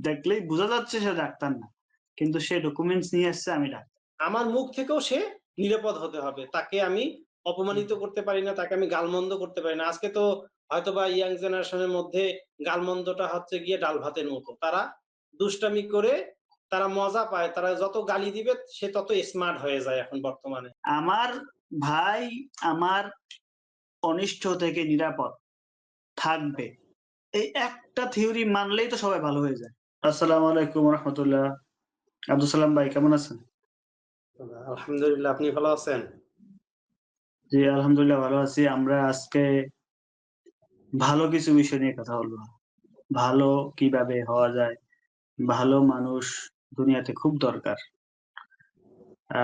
দেখলেই বোঝা যাচ্ছে সে ডাক্তার না। কিন্তু সে ডকুমেন্টস নিয়ে আসছে আমি ডাক্তার। আমার মুখ থেকেও সে নিরাপদ হতে হবে। তাকে আমি হুম, অপমানিত করতে পারি না, তাকে আমি গালমন্দ করতে পারি না। আজকে তো হয়তোবা ইয়াং জেনারেশন এর মধ্যে গালমন্দটা হচ্ছে গিয়ে ডাল ভাতের মতো। তারা দুষ্টামি করে তারা মজা পায়। তারা যত গালি দিবে সে তত স্মার্ট হয়ে যায় এখন বর্তমানে। আমার ভাই আমার অনিষ্ট থেকে নিরাপদ থাকবে। এই একটা থিওরি মানলেই তো সবাই ভালো হয়ে যায়। আসসালামু আলাইকুম ওয়া রাহমাতুল্লাহ। আব্দুল সালাম ভাই কেমন আছেন? আলহামদুলিল্লাহ, আপনি ভালো আছেন? জি, আলহামদুলিল্লাহ ভালো আছি। আমরা আজকে ভালো কিছু বিষয় নিয়ে কথা বলব। ভালো কিভাবে হওয়া যায়? ভালো মানুষ দুনিয়াতে খুব দরকার। আ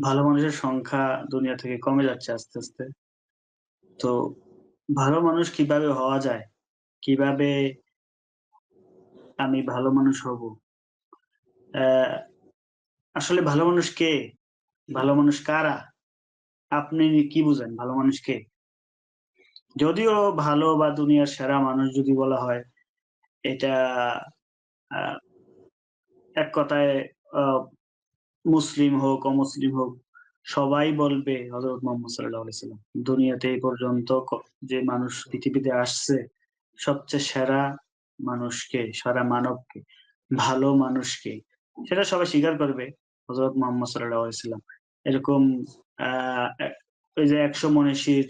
ভালো মানুষের সংখ্যা দুনিয়া থেকে কমে যাচ্ছে আস্তে, আস্তে। তো ভালো মানুষ কিভাবে হওয়া যায়? কিভাবে আমি ভালো মানুষ হব? অ্যা আসলে ভালো মানুষ কে? ভালো মানুষ কারা? আপনি কি বুঝেন ভালো মানুষ কে? যদিও ভালো বা দুনিয়ার সেরা মানুষ যদি বলা হয়, এটা আ এক কথায় আ মুসলিম হোক, অমুসলিম হোক সবাই বলবে হযরত মুহাম্মদ সাল্লাল্লাহু আলাইহি সাল্লাম। দুনিয়াতে এই পর্যন্ত যে মানুষ পৃথিবীতে আসছে সবচেয়ে সেরা মানুষ কে? সেরা মানব কে? ভালো মানুষ কে? সেটা সবাই স্বীকার করবে হযরত মুহাম্মদ সাল্লাল্লাহু আলাইহি সাল্লাম। এরকম আ এ ওই যে ১০০ মনীষীর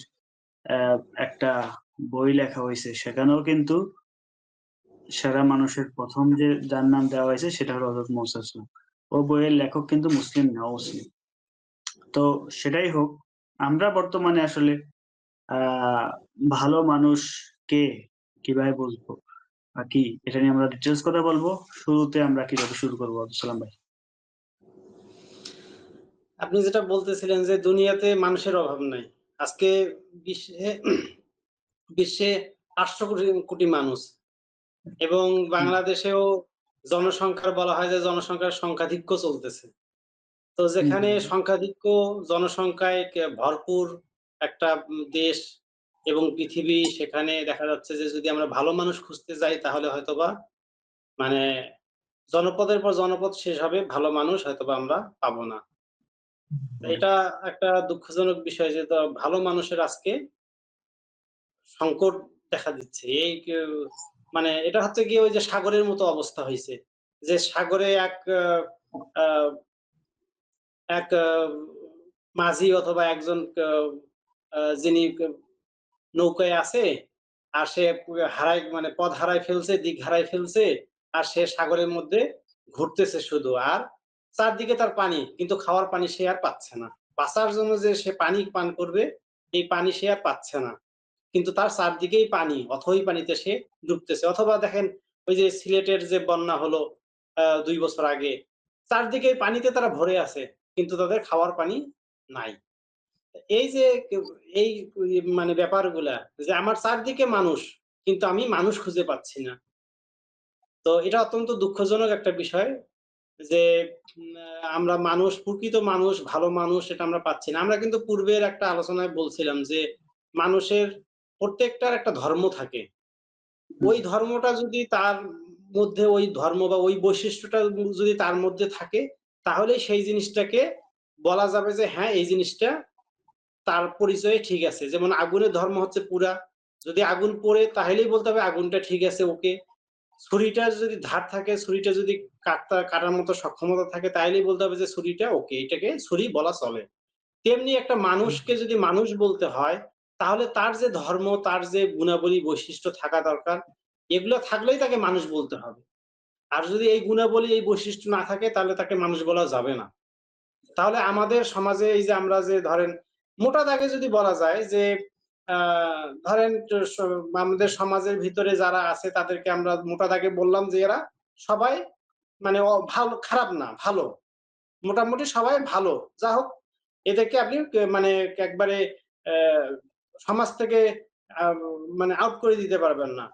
অ্যা একটা বই লেখা হইছে। সেখানেও কিন্তু সেরা মানুষের ১ম যে যার নাম দেওয়া হয়েছে সেটা হলো হযরত মুহাম্মদ সাল্লাল্লাহু আলাইহি ওয়াসাল্লাম। ও বইয়ের লেখক কিন্তু মুসলিম না, অমুসলিম। তো সেটাই হোক, আমরা বর্তমানে আসলে আ ভালো মানুষ কে? কিভাবে বুঝবো? কি এটা নিয়ে আমরা ডিটেইলস কথা বলবো। শুরুতে আমরা কিভাবে শুরু করব আব্দুল সালাম ভাই? আপনি যেটা বলতেছিলেন যে দুনিয়াতে মানুষের অভাব নাই। আজকে বিশ্বে বিশ্বে ৮০০ কোটি কোটি মানুষ এবং হুম, বাংলাদেশেও জনসংখ্যার বলা হয় যে জনসংখ্যার সংখ্যাধিক্য চলতেছে। তো হুম, যেখানে হুম, সংখ্যাধিক্য জনসংখ্যায় ভরপুর একটা দেশ এবং পৃথিবী, সেখানে দেখা যাচ্ছে যে যদি আমরা ভালো মানুষ খুঁজতে যাই তাহলে হয়তোবা মানে জনপদের পর জনপদ শেষ হবে, ভালো মানুষ হয়তোবা আমরা পাবো না। তো হুম, এটা একটা দুঃখজনক বিষয় যে ভালো মানুষের আজকে সংকট দেখা দিচ্ছে। এই মানে এটা হচ্ছে গিয়ে ওই যে সাগরের মতো অবস্থা হইছে। যে সাগরে আ এক মাঝি অথবা একজন যিনি নৌকায় আছে, আর সে হারায় মানে পথ হারায় ফেলছে, দিক হারায় ফেলছে। আর সে সাগরের মধ্যে ঘুরতেছে শুধু। আর চারদিকে তার পানি। কিন্তু খাওয়ার পানি সে আর পাচ্ছে না। বাঁচার জন্য যে সে পানি পান করবে, এই পানি সে আর পাচ্ছে না। কিন্তু তার চারদিকেই পানি। অথই পানিতে সে ডুবতেছে। অথবা দেখেন ওই যে সিলেটের যে বন্যা হলো ২ বছর আগে। চারদিকেই পানিতে তারা ভরে আছে। কিন্তু তাদের খাওয়ার পানি নাই। এই যে এই মানে ব্যাপারগুলা যে আমার চারদিকে মানুষ, কিন্তু আমি মানুষ খুঁজে পাচ্ছি না। তো এটা অত্যন্ত দুঃখজনক একটা বিষয় যে আমরা মানুষ, প্রকৃত মানুষ, ভালো মানুষ এটা আমরা পাচ্ছি না। আমরা কিন্তু পূর্বের একটা আলোচনায় বলছিলাম যে মানুষের প্রত্যেকটার একটা ধর্ম থাকে। হুম, ওই ধর্মটা যদি তার মধ্যে ওই ধর্ম বা ওই বৈশিষ্ট্যটা যদি তার মধ্যে থাকে, তাহলেই সেই জিনিসটাকে বলা যাবে যে হ্যাঁ, এই জিনিসটা তার পরিচয়ে ঠিক আছে। যেমন আগুনের ধর্ম হচ্ছে পুড়া। যদি আগুন পোড়ে তাহলেই বলতে হবে আগুনটা ঠিক আছে, ওকে। ছুরিটার যদি ধার থাকে, ছুরিটা যদি কাটার মতো সক্ষমতা থাকে তাইলেই বলতে হবে যে ছুরিটা ওকে, এটাকে ছুরি বলা চলে। তেমনি একটা হুম, মানুষকে যদি মানুষ বলতে হয়, তাহলে তার যে ধর্ম, তার যে গুণাবলী, বৈশিষ্ট্য থাকা দরকার, এগুলো থাকলেই তাকে মানুষ বলতে হবে। আর যদি এই গুণাবলী, এই বৈশিষ্ট্য না থাকে তাহলে তাকে মানুষ বলা যাবে না। তাহলে আমাদের সমাজে এই যে আমরা যে ধরেন মোটা দাগে যদি বলা যায় যে আ ধরেন আমাদের সমাজের ভিতরে যারা আছে তাদেরকে আমরা মোটা দাগে বললাম যে এরা সবাই মানে ভালো, খারাপ না, ভালো। মোটামুটি সবাই ভালো। যা হোক, এদেরকে আপনি মানে একবারে অ্যা সমাজ থেকে আ মানে আউট করে দিতে পারবেন না।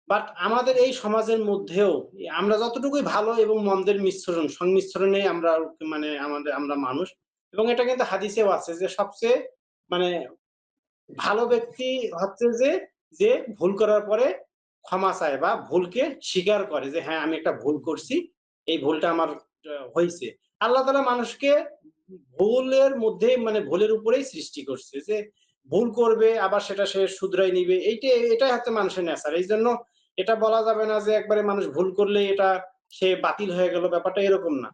বাট আমাদের এই সমাজের মধ্যেও আমরা যতটুকুই ভালো এবং মন্দের মিশ্রণ, সংমিশ্রণেই আমরা মানে আমরা মানুষ। এবং এটা কিন্তু হাদিসেও আছে যে সবচেয়ে মানে ভালো ব্যক্তি হচ্ছে যে, যে ভুল করার পরে ক্ষমা চায় বা ভুলকে স্বীকার করে যে হ্যাঁ আমি একটা ভুল করছি, এই ভুলটা আমার হয়েছে। আল্লাহ তাআলা মানুষকে ভুলের মধ্যে মানে ভুলের উপরেই সৃষ্টি করছে যে ভুল করবে আবার সেটা সে শুধরাই নিবে। এটাই হচ্ছে মানুষের নেচার। এইজন্য এটা বলা যাবে না যে একবারে মানুষ ভুল করলে এটা সে বাতিল হয়ে গেল, ব্যাপারটা এরকম না।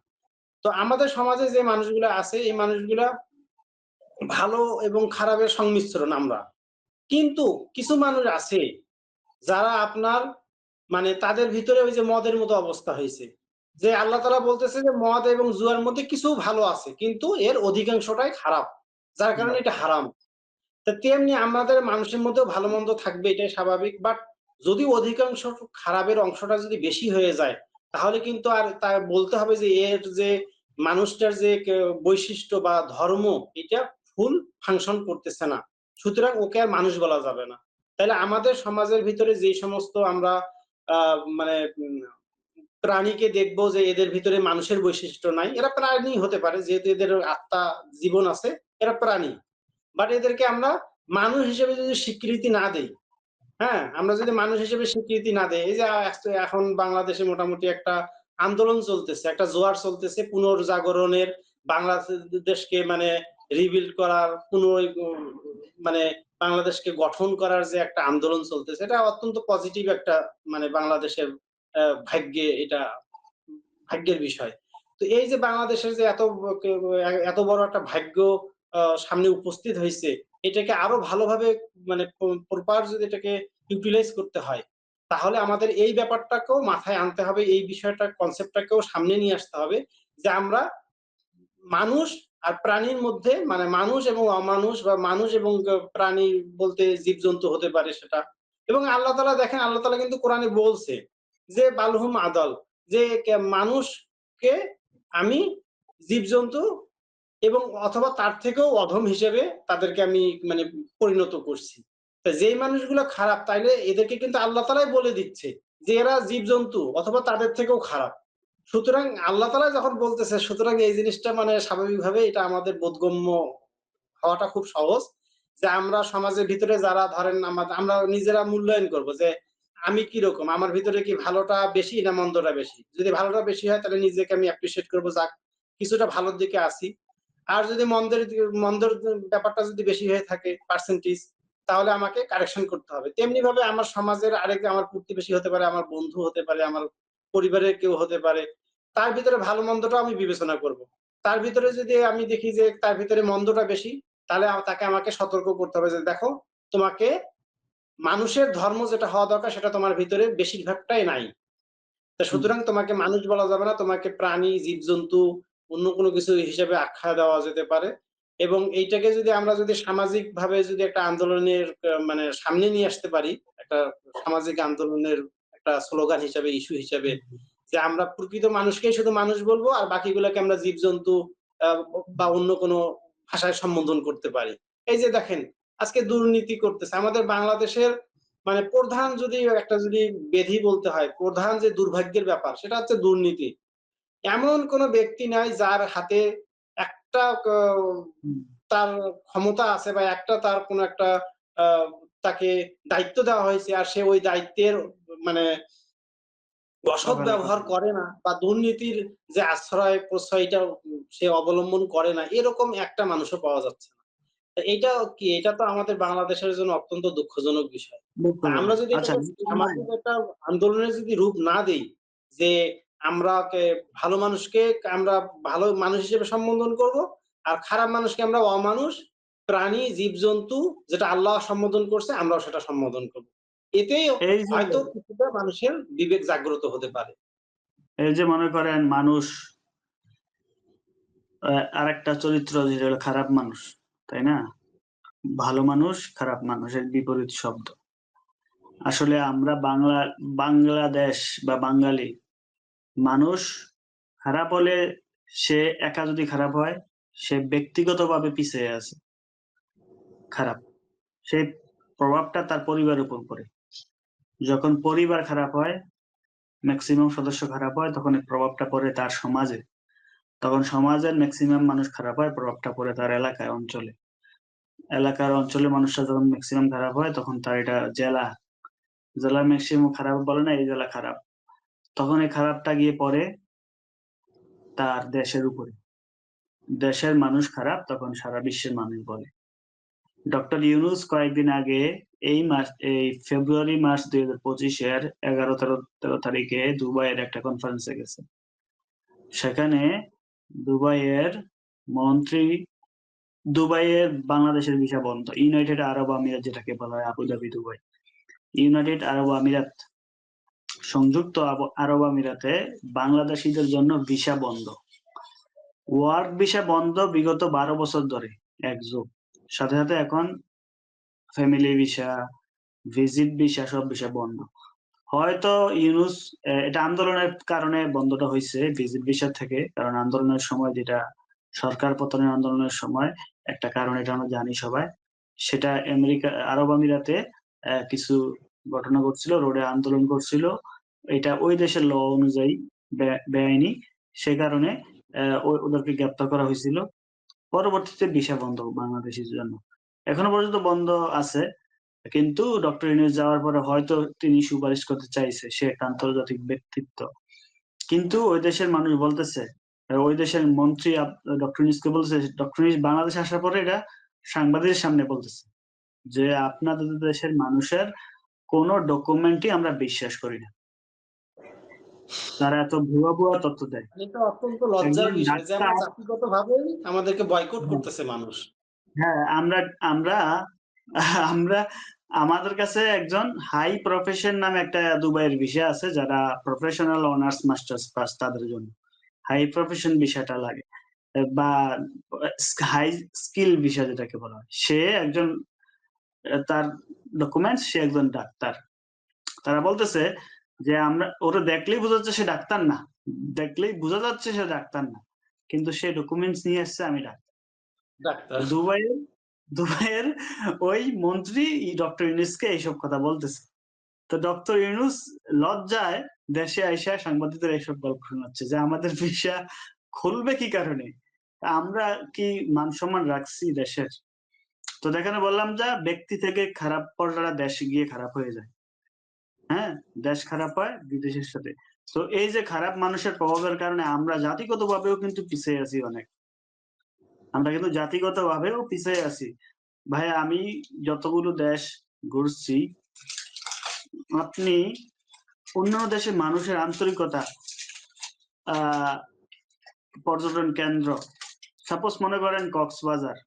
তো আমাদের সমাজে যে মানুষগুলা আছে এই মানুষগুলা ভালো এবং খারাপের সংমিশ্রণ আমরা। কিন্তু কিছু মানুষ আছে যারা আপনার মানে তাদের ভিতরে ওই যে মদের মতো অবস্থা হইছে। যে আল্লাহ তাআলা বলতেছে যে মদ এবং জুয়ার মধ্যে কিছু ভালো আছে। কিন্তু এর অধিকাংশটাই খারাপ। যার কারণে এটা হারাম। তা তেমনি আমাদের মানুষের মধ্যেও ভালো-মন্দ থাকবে এটাই স্বাভাবিক। বাট যদি অধিকাংশ খারাপের অংশটা যদি বেশি হয়ে যায়, তাহলে কিন্তু আর তা বলতে হবে যে এর যে মানুষটার যে বৈশিষ্ট্য বা ধর্ম এটা ফুল ফাংশন করতেছে না। সুতরাং ওকে আর মানুষ বলা যাবে না। তাইলে আমাদের সমাজের ভিতরে যেই সমস্ত আমরা আ মানে প্রাণীকে দেখবো যে এদের ভিতরে মানুষের বৈশিষ্ট্য নাই। এরা প্রাণী হতে পারে যেহেতু এদের আত্মা, জীবন আছে, এরা প্রাণী। বাট এদেরকে আমরা মানুষ হিসেবে যদি স্বীকৃতি না দেই, হ্যাঁ? আমরা যদি মানুষ হিসেবে স্বীকৃতি না দেই, এই যে এখন বাংলাদেশে মোটামুটি একটা আন্দোলন চলতেছে, একটা জোয়ার চলতেছে পুনর্জাগরণের বাংলাদেশকে মানে রিবিল্ড করার মানে বাংলাদেশকে গঠন করার যে একটা আন্দোলন চলতেছে, এটা অত্যন্ত পজিটিভ একটা মানে বাংলাদেশের ভাগ্যে এটা ভাগ্যের বিষয়। তো এই যে বাংলাদেশের যে এত বড় একটা ভাগ্য সামনে উপস্থিত হইছে, এটাকে আরো ভালোভাবে মানে প্রপার যদি এটাকে ইউটিলাইজ করতে হয়, তাহলে আমাদের এই ব্যাপারটাকেও মাথায় আনতে হবে। এই বিষয়টা কনসেপ্টটাকেও সামনে নিয়ে আসতে হবে যে আমরা মানুষ আর প্রাণীর মধ্যে মানে মানুষ এবং অমানুষ বা মানুষ এবং প্রাণী বলতে জীবজন্তু হতে পারে সেটা। এবং আল্লাহ তাআলা দেখেন আল্লাহ তাআলা কিন্তু কোরআনে বলছে যে বালহুম আদাল যে মানুষকে আমি জীবজন্তু এবং অথবা তার থেকেও অধম হিসেবে তাদেরকে আমি মানে পরিণত করছি। তা যেই মানুষগুলো খারাপ তাইলে এদেরকে কিন্তু আল্লাহ তাআলাই বলে দিচ্ছে যে এরা জীবজন্তু অথবা তাদের থেকেও খারাপ। সুতরাং আল্লাহ তাআলা যখন বলতেছে সুতরাং এই জিনিসটা মানে স্বাভাবিকভাবে এটা আমাদের বোধগম্য হওয়াটা খুব সহজ। যে আমরা সমাজের ভিতরে যারা ধরেন আমরা নিজেরা মূল্যায়ন করব যে আমি কিরকম? আমার ভিতরে কি ভালোটা বেশি না মন্দটা বেশি? যদি ভালোটা বেশি হয় তাহলে নিজেকে আমি অ্যাপ্রিশিয়েট করব যাক কিছুটা ভালোর দিকে আছি। আর যদি মন্দের ব্যাপারটা যদি বেশি হয়ে থাকে পার্সেন্টেজ তাহলে আমাকে কারেকশন করতে হবে। তেমনিভাবে আমার সমাজের আমার প্রতিবেশী হতে পারে, আমার বন্ধু হতে পারে, আমার পরিবারের কেউ হতে পারে। তার ভিতরে ভালো মন্দটাও আমি বিবেচনা করব। তার ভিতরে যদি আমি দেখি যে তার ভিতরে মন্দটা বেশি, তাহলে তাকে আমাকে সতর্ক করতে হবে যে, "দেখো তোমাকে মানুষের ধর্ম যেটা হওয়া দরকার সেটা তোমার ভিতরে বেশিরভাগটাই নাই। তা হুম, সুতরাং তোমাকে মানুষ বলা যাবে না, তোমাকে প্রাণী, জীবজন্তু অন্য কোনো কিছু হিসেবে আখ্যা দেওয়া যেতে পারে। এবং এইটাকে যদি আমরা যদি সামাজিকভাবে যদি একটা আন্দোলনের মানে সামনে নিয়ে আসতে পারি, একটা সামাজিক আন্দোলনের একটা স্লোগান হিসাবে, ইস্যু হিসাবে হুম, যে আমরা প্রকৃত মানুষকেই শুধু মানুষ বলবো আর বাকিগুলোকে আমরা জীবজন্তু আ বা অন্য কোনো ভাষায় সম্বোধন করতে পারি। এই যে দেখেন আজকে দুর্নীতি করতেছে। আমাদের বাংলাদেশের মানে প্রধান যদি একটা যদি ব্যাধি বলতে হয়, প্রধান যে দুর্ভাগ্যের ব্যাপার সেটা হচ্ছে দুর্নীতি। এমন কোন ব্যক্তি নাই যার হাতে একটা হুম। তার ক্ষমতা আছে বা একটা তার কোন একটা আ তাকে দায়িত্ব দেওয়া হয়েছে আর সে ওই দায়িত্বের মানে অসৎ অবহেলা ব্যবহার করে না। করে না বা দুর্নীতির যে আশ্রয় প্রশ্রয়টা সে অবলম্বন করে না এরকম একটা মানুষও পাওয়া যাচ্ছে না। তো এইটা কি? এটা তো আমাদের বাংলাদেশের জন্য অত্যন্ত দুঃখজনক বিষয়। তা আমরা দুঃখজনক। যদি আচ্ছা, এটাকে সময় সামাজিক একটা আন্দোলনের যদি রূপ না দেই, যে আমরা ভালো মানুষকে আমরা ভালো মানুষ হিসেবে সম্বোধন করব, আর খারাপ মানুষকে আমরা অমানুষ, প্রাণী, জীবজন্তু যেটা আল্লাহ সম্বোধন করছে আমরাও সেটা সম্বোধন করব। এতেই এই যে হয়তো কিছুটা মানুষের বিবেক জাগ্রত হতে পারে। এই যে মনে করেন মানুষ আরেকটা চরিত্র যেটা হলো খারাপ মানুষ, তাই না? ভালো মানুষ, খারাপ মানুষের বিপরীত শব্দ। আসলে আমরা বাংলাদেশ বা বাঙালি মানুষ খারাপ হলে সে একা যদি খারাপ হয়, সে ব্যক্তিগতভাবে পিছিয়ে আছে খারাপ। সেই প্রভাবটা তার পরিবারের উপর পড়ে। যখন পরিবার খারাপ হয়, মেক্সিমাম সদস্য খারাপ হয়, তখন এই প্রভাবটা পড়ে তার সমাজে। তখন সমাজের মেক্সিমাম মানুষ খারাপ হয়, প্রভাবটা পড়ে তার এলাকায়, অঞ্চলে। এলাকার অঞ্চলের মানুষরা যখন মেক্সিমাম খারাপ হয়, তখন তার এটা জেলা, জেলা ম্যাক্সিমাম খারাপ বলে না, এই জেলা খারাপ। তখন এই খারাপটা গিয়ে পড়ে তার দেশের উপরে। দেশের মানুষ খারাপ, তখন সারা বিশ্বের মানুষ বলে। ডক্টর ইউনূস কয়েকদিন আগে এই ফেব্রুয়ারি মার্চ ২০২৫ এর ১১-১৩ তারিখে দুবাইয়ের একটা কনফারেন্সে গেছে। সেখানে দুবাইয়ের মন্ত্রী দুবাইয়ের বাংলাদেশের ভিসা বন্ধ। ইউনাইটেড আরব আমিরাত যেটাকে বলা হয় আবুধাবি দুবাই। ইউনাইটেড আরব আমিরাত সংযুক্ত আরব আমিরাতে বাংলাদেশীদের জন্য ভিসা বন্ধ। ওয়ার্ক ভিসা বন্ধ বিগত ১২ বছর ধরে একযুগ। সাথে, সাথে এখন ফ্যামিলি ভিসা, ভিজিট ভিসা সব ভিসা বন্ধ। হয়তো ইউনূস এটা আন্দোলনের কারণে বন্ধটা হইছে ভিজিট ভিসা থেকে। কারণ আন্দোলনের সময় যেটা সরকার পতনের আন্দোলনের সময় একটা কারণ এটা আমরা জানি সবাই। সেটা আরব আমিরাতে কিছু ঘটনা ঘটছিল, রোডে আন্দোলন করছিল। এটা ওই দেশের ল অনুযায়ী বেআইনি। সে কারণে ওদেরকে গ্রেপ্তার করা হয়েছিল। পরবর্তীতে ভিসা বন্ধ বাংলাদেশীর জন্য। এখনো পর্যন্ত বন্ধ আছে। কিন্তু ডক্টর ইউনূস যাওয়ার পরে হয়তো তিনি সুপারিশ করতে চাইছে। সে একটা আন্তর্জাতিক ব্যক্তিত্ব। কিন্তু ওই দেশের মানুষ বলতেছে, ওই দেশের মন্ত্রী ডক্টর ইউনূসকে বলতেছে, ডক্টর ইউনূস বাংলাদেশে আসার পরে এটা সাংবাদিকদের সামনে বলতেছে যে, "আপনাদের দেশের মানুষের কোন ডকুমেন্টই আমরা বিশ্বাস করি না। তারা এত ভুয়া, ভুয়া তথ্য দেয়।" এটা অত্যন্ত লজ্জার একজন বিষয় যে আমরা ডাক্তার জাতিগতভাবেই আমাদেরকে বয়কট হ্যাঁ, করতেছে মানুষ। হ্যাঁ, আমরা আমরা আমরা আমাদের কাছে একজন হাই প্রফেশন নামে একটা দুবাইয়ের ভিসা আছে, যারা প্রফেশনাল অনার্স মাস্টার্স পাস তাদের জন্য। হাই প্রফেশন ভিসাটা লাগে। বা হাই স্কিল ভিসা যেটাকে বলা হয়। সে একজন তার ডকুমেন্টস সে একজন ডাক্তার। তারা বলতেছে যে ওরে দেখলেই বোঝা যাচ্ছে সে ডাক্তার না। দেখলেই বোঝা যাচ্ছে সে ডাক্তার না। কিন্তু সে ডকুমেন্টস নিয়ে আসছে আমি ডাক্তার। ডাক্তার। দুবাইয়ের দুবাইয়ের ওই মন্ত্রী ডক্টর ইউনূসকে এইসব কথা বলতেছে। তো ডক্টর ইউনূস লজ্জায় দেশে আইসা সাংবাদিকদের এইসব গল্প শোনাচ্ছে যে আমাদের ভিসা খুলবে কি কারণে? আমরা কি মান-সম্মান রাখছি দেশের? তো যেখানে বললাম যে ব্যক্তি থেকে খারাপ পর্যায়ে দেশে গিয়ে খারাপ হয়ে যায়। হ্যাঁ? দেশ খারাপ হয় বিদেশের সাথে। তো এই যে খারাপ মানুষের প্রভাবের কারণে আমরা জাতিগতভাবেও কিন্তু পিছিয়ে আছি অনেক। আমরা কিন্তু জাতিগতভাবেও পিছিয়ে আছি। ভাই আমি যতগুলো দেশ ঘুরছি, আপনি অন্যান্য দেশের মানুষের আন্তরিকতা, আ পর্যটন কেন্দ্র, সাপোজ মনে করেন কক্সবাজার।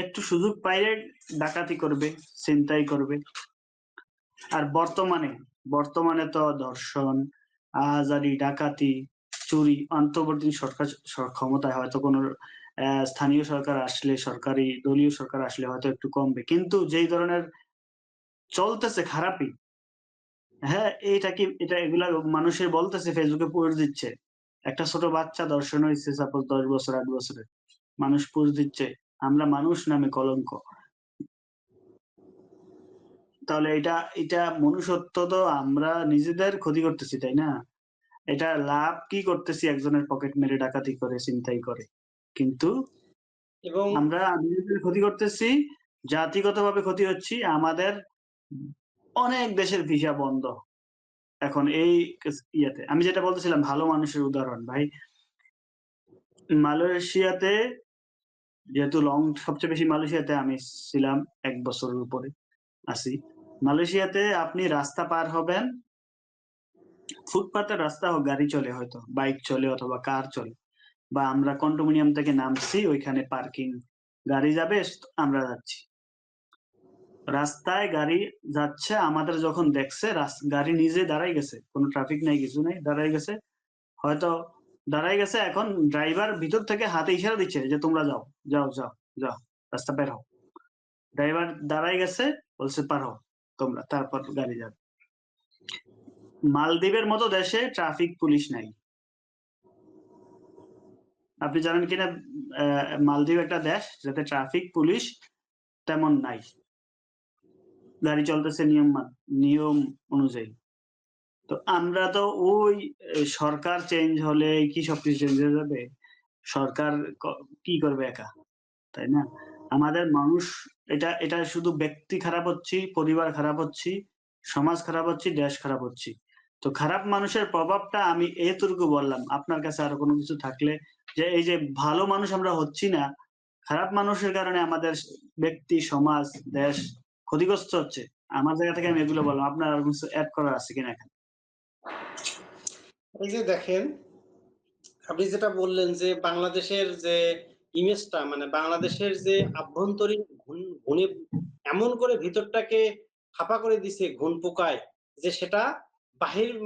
একটু সুযোগ পাইলে ডাকাতি করবে, ছিনতাই করবে। আর বর্তমানে তো ধর্ষণ, আহাজারি, ডাকাতি, চুরি অন্তর্বর্তী সরকার ক্ষমতায় হয়তো কোনো স্থানীয় সরকার আসলে, দলীয় সরকার আসলে হয়তো একটু কমবে। কিন্তু যেই ধরনের চলতেছে খারাপই, হ্যাঁ, এগুলা মানুষে বলতেছে, ফেসবুকে পোস্ট দিচ্ছে। একটা ছোট বাচ্চা ধর্ষণ হইছে সাপোজ ১০ বছর ৮ বছরের। মানুষ পোস্ট দিচ্ছে। আমরা মানুষ নামে কলঙ্ক। তাহলে এটা মনুষ্যত্ব তো আমরা নিজেদের ক্ষতি করতেছি, তাই না? এটা লাভ কি করতেছি একজনের পকেট মেরে ডাকাতি করে, ছিনতাই করে। কিন্তু এবং আমরা নিজেদের ক্ষতি করতেছি, জাতিগতভাবে ক্ষতি হচ্ছি। আমাদের অনেক দেশের ভিসা বন্ধ। এখন এই ইয়েতে আমি যেটা বলতেছিলাম ভালো মানুষের উদাহরণ ভাই। মালয়েশিয়াতে যেহেতু সবচেয়ে বেশি মালয়েশিয়াতে আমি ছিলাম ১ বছরের উপরে আছি। মালয়েশিয়াতে আপনি রাস্তা পার হবেন, ফুটপাতের রাস্তা হোক, গাড়ি চলে হয়তো, বাইক চলে অথবা কার চলে। বা আমরা কন্ডোমিনিয়াম থেকে নামছি, ওইখানে পার্কিং, গাড়ি যাবে, আমরা যাচ্ছি। রাস্তায় গাড়ি যাচ্ছে, আমাদের যখন দেখছে গাড়ি নিজে দাঁড়ায় গেছে। কোন ট্রাফিক নাই, কিছু নাই, দাঁড়ায় গেছে। হয়তো দাঁড়ায় গেছে, এখন ড্রাইভার ভিতর থেকে হাতে ইশারা দিচ্ছে যে তোমরা যাও, যাও, যাও, যাও, রাস্তা বের হও। ড্রাইভার দাঁড়ায় গেছে, বলছে পার হও তোমরা, তারপর গাড়ি যাবে। মালদ্বীপের মতো দেশে ট্রাফিক পুলিশ নাই। আপনি জানেন কিনা মালদ্বীপ একটা দেশ যাতে ট্রাফিক পুলিশ তেমন নাই। গাড়ি চলতেছে নিয়ম অনুযায়ী। তো আমরা তো ওই সরকার চেঞ্জ হলে কি সবকিছু চেঞ্জ হয়ে যাবে? সরকার কি করবে একা? তাই না? আমাদের মানুষ এটা এটা শুধু ব্যক্তি খারাপ হচ্ছি, পরিবার খারাপ হচ্ছি, সমাজ খারাপ হচ্ছে, দেশ খারাপ হচ্ছে। তো খারাপ মানুষের প্রভাবটা আমি এতটুকু বললাম। আপনার কাছে আরো কোনো কিছু থাকলে, যে এই যে ভালো মানুষ আমরা হচ্ছি না, খারাপ মানুষের কারণে আমাদের ব্যক্তি, সমাজ, দেশ ক্ষতিগ্রস্ত হচ্ছে। আমার জায়গা থেকে আমি এগুলো বললাম। আপনার আর কিছু এড করার আছে কিনা এখানে? এই যে দেখেন, আপনি যেটা বললেন যে বাংলাদেশের যে ইমেজটা মানে বাংলাদেশের যে আভ্যন্তরীণ ঘুণে এমন করে ভিতরটাকে ফাঁপা করে দিছে ঘুণ পোকায়, যে সেটা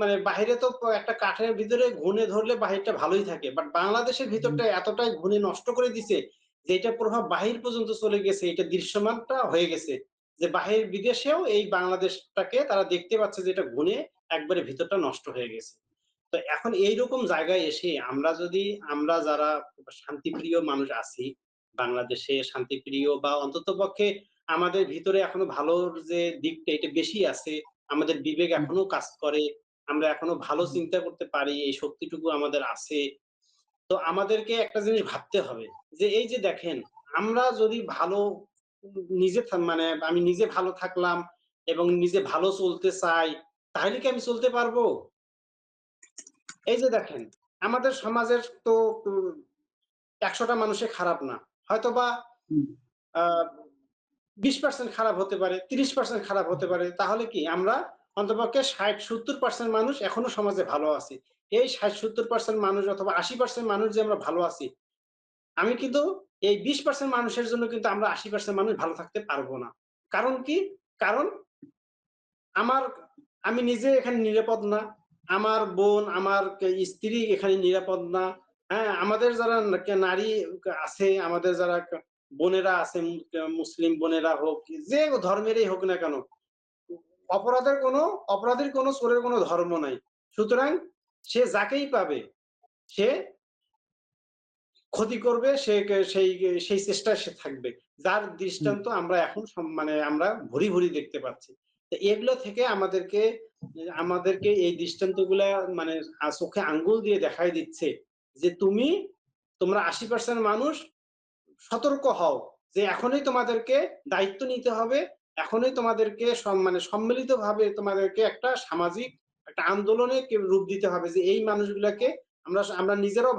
মানে বাহিরে তো একটা কাঠের ভিতরে ঘুণে ধরলে বাহিরটা ভালোই থাকে। বাট বাংলাদেশের হুম, ভিতরটা এতটাই ঘুণে নষ্ট করে দিছে যে এটার প্রভাব বাহির পর্যন্ত চলে গেছে। এটা দৃশ্যমানটা হয়ে গেছে। যে বিদেশেও এই বাংলাদেশটাকে তারা দেখতে পাচ্ছে যে এটা ঘুণে একবারে ভিতরটা নষ্ট হয়ে গেছে। তো এখন এইরকম জায়গায় এসে আমরা যারা শান্তিপ্রিয় মানুষ আছি, বাংলাদেশে শান্তিপ্রিয় বা অন্ততপক্ষে আমাদের ভিতরে এখনো ভালোর যে দিকটা এটা বেশি আছে, আমাদের বিবেক হুম, এখনো কাজ করে, আমরা এখনো ভালো হুম, চিন্তা করতে পারি, এই শক্তিটুকু আমাদের আছে। তো আমাদেরকে একটা জিনিস ভাবতে হবে যে এই যে দেখেন, আমরা যদি ভালো মানে আমি নিজে ভালো থাকলাম এবং নিজে ভালো চলতে চাই, তাহলে কি আমি চলতে পারবো? এই যে দেখেন, আমাদের সমাজের তো উম ১০০ টা মানুষে খারাপ না। হয়তোবা হুম, আ ২০% খারাপ হতে পারে, ৩০% খারাপ হতে পারে। তাহলে কি আমরা অন্ততপক্ষে ৬০-৭০% মানুষ এখনো সমাজে ভালো আছি। এই ৬০-৭০% মানুষ অথবা ৮০% মানুষ যে আমরা ভালো আছি, আমি কিন্তু এই ২০% মানুষের জন্য কিন্তু আমরা ৮০% মানুষ ভালো থাকতে পারব না। কারণ কি? কারণ আমার আমি নিজে এখানে নিরাপদ না। আমার বোন, আমার স্ত্রী এখানে নিরাপদ না। হ্যাঁ? আমাদের যারা নারী আছে, আমাদের যারা বোনেরা আছে, মুসলিম বোনেরা হোক, যে ধর্মেরই হোক না কেন, অপরাধের কোনো অপরাধীর কোনো চোরের কোনো ধর্ম নাই। সুতরাং সে যাকেই পাবে সে ক্ষতি করবে, সে সেই চেষ্টায় সে থাকবে। যার হুম, দৃষ্টান্ত আমরা এখন মানে আমরা ভুরি, ভুরি দেখতে পাচ্ছি। তো এগুলো থেকে আমাদেরকে এই দৃষ্টান্তগুলা মানে চোখে আঙ্গুল দিয়ে দেখায় দিচ্ছে যে তোমরা ৮০% মানুষ সতর্ক হও, যে এখনই তোমাদেরকে দায়িত্ব নিতে হবে। এখনই তোমাদেরকে মানে সম্মিলিতভাবে তোমাদেরকে একটা সামাজিক একটা আন্দোলনে রূপ দিতে হবে যে এই মানুষগুলাকে আমরা নিজেরাও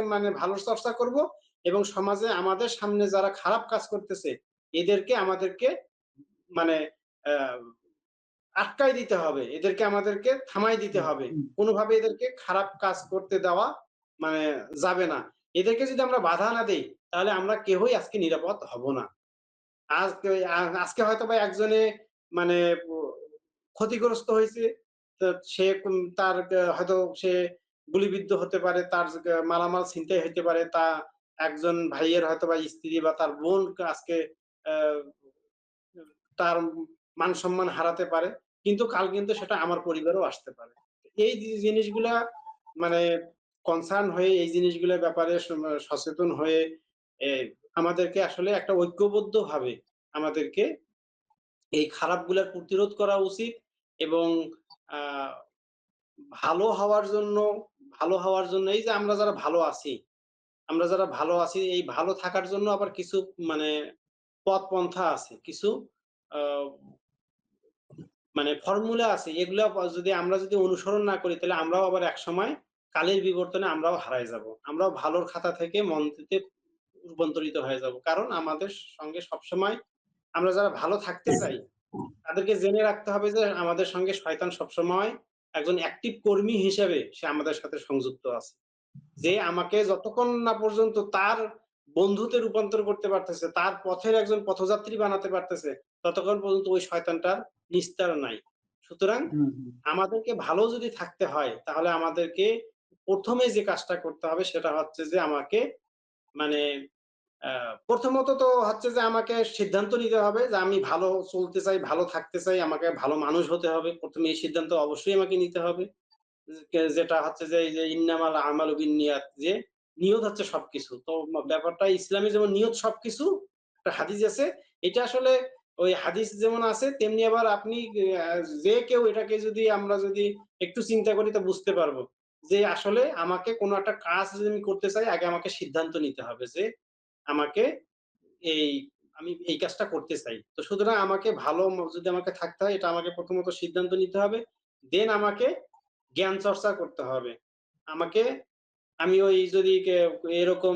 মানে ভালোর চর্চা করব এবং সমাজে আমাদের সামনে যারা খারাপ কাজ করতেছে এদেরকে আমাদেরকে মানে আ আটকায় দিতে হবে। আমাদেরকে থামায় দিতে হুম, হবে। হুম, কোনভাবে এদেরকে খারাপ কাজ করতে দেওয়া মানে যাবে না। এদেরকে যদি আমরা বাধা না দেই, তাহলে আমরা কেউই আজকে নিরাপদ হব না। আজকে আজকে হয়তোবা একজনে মানে প ক্ষতিগ্রস্ত হইছে। তো সে তার হয়তো সে গুলিবিদ্ধ হতে পারে, তার মালামাল ছিনতাই হইতে পারে, একজন ভাইয়ের হয়তোবা স্ত্রী বা তার বোন আজকে আ তার মান-সম্মান হারাতে পারে। কিন্তু কাল কিন্তু সেটা আমার পরিবারেও আসতে পারে। এই জিনিসগুলা মানে কনসার্ন হয়ে এই জিনিসগুলোর ব্যাপারে সচেতন হয়ে এ আমাদেরকে আসলে একটা ঐক্যবদ্ধভাবে আমাদেরকে এই খারাপগুলার প্রতিরোধ করা উচিত এবং আ ভালো হওয়ার জন্য এই যে আমরা যারা ভালো আছি এই ভালো থাকার জন্য আবার কিছু মানে পথ পন্থা আছে। কিছু আ মানে ফর্মুলা আছে। এগুলা যদি আমরা অনুসরণ না করি তাহলে আমরাও আবার একসময় কালের বিবর্তনে আমরাও হারায় যাবো। আমরাও ভালোর খাতা থেকে মন্দেতে রূপান্তরিত হয়ে যাবো। কারণ আমাদের সঙ্গে সবসময় আমরা যারা ভালো থাকতে চাই, তাদেরকে জেনে রাখতে হবে যে আমাদের সঙ্গে শয়তান সবসময় একজন অ্যাক্টিভ কর্মী হিসেবে সে আমাদের সাথে সংযুক্ত আছে। যে আমাকে যতক্ষণ না পর্যন্ত তার বন্ধুতে রূপান্তর করতে পারতেছে, তার পথের একজন পথযাত্রী বানাতে পারতেছে, ততক্ষণ পর্যন্ত ওই শয়তানটার নিস্তার নাই। সুতরাং হুম, হুম, আমাদেরকে ভালো যদি থাকতে হয়, তাহলে আমাদেরকে ১ম এ যে কাজটা করতে হবে সেটা হচ্ছে যে আমাকে মানে আ প্রথমত তো হচ্ছে যে আমাকে সিদ্ধান্ত নিতে হবে যে আমি ভালো চলতে চাই, ভালো থাকতে চাই, আমাকে ভালো মানুষ হতে হবে। ১ম এই সিদ্ধান্ত অবশ্যই আমাকে নিতে হবে। যেটা হচ্ছে যে এই যে ইন্নামাল আমালু বিন্নিয়াত, যে নিয়ত হচ্ছে সবকিছু। তো ব্যাপারটা ইসলামে যেমন নিয়ত সবকিছু, একটা হাদিস আছে। এটা আসলে ওই হাদিস যেমন আছে তেমনি আবার আপনি আ যে কেউ এটাকে আমরা যদি একটু চিন্তা করি তো বুঝতে পারবো। যে আসলে আমাকে কোন একটা কাজ যদি আমি করতে চাই আগে আমাকে সিদ্ধান্ত নিতে হবে যে আমাকে এই আমি এই কাজটা করতে চাই। তো সুতরাং আমাকে ভালো যদি আমাকে থাকতে হয়, এটা আমাকে প্রথমত সিদ্ধান্ত নিতে হবে। দেন আমাকে জ্ঞান চর্চা করতে হবে। আমাকে আমি ওই যদি এরকম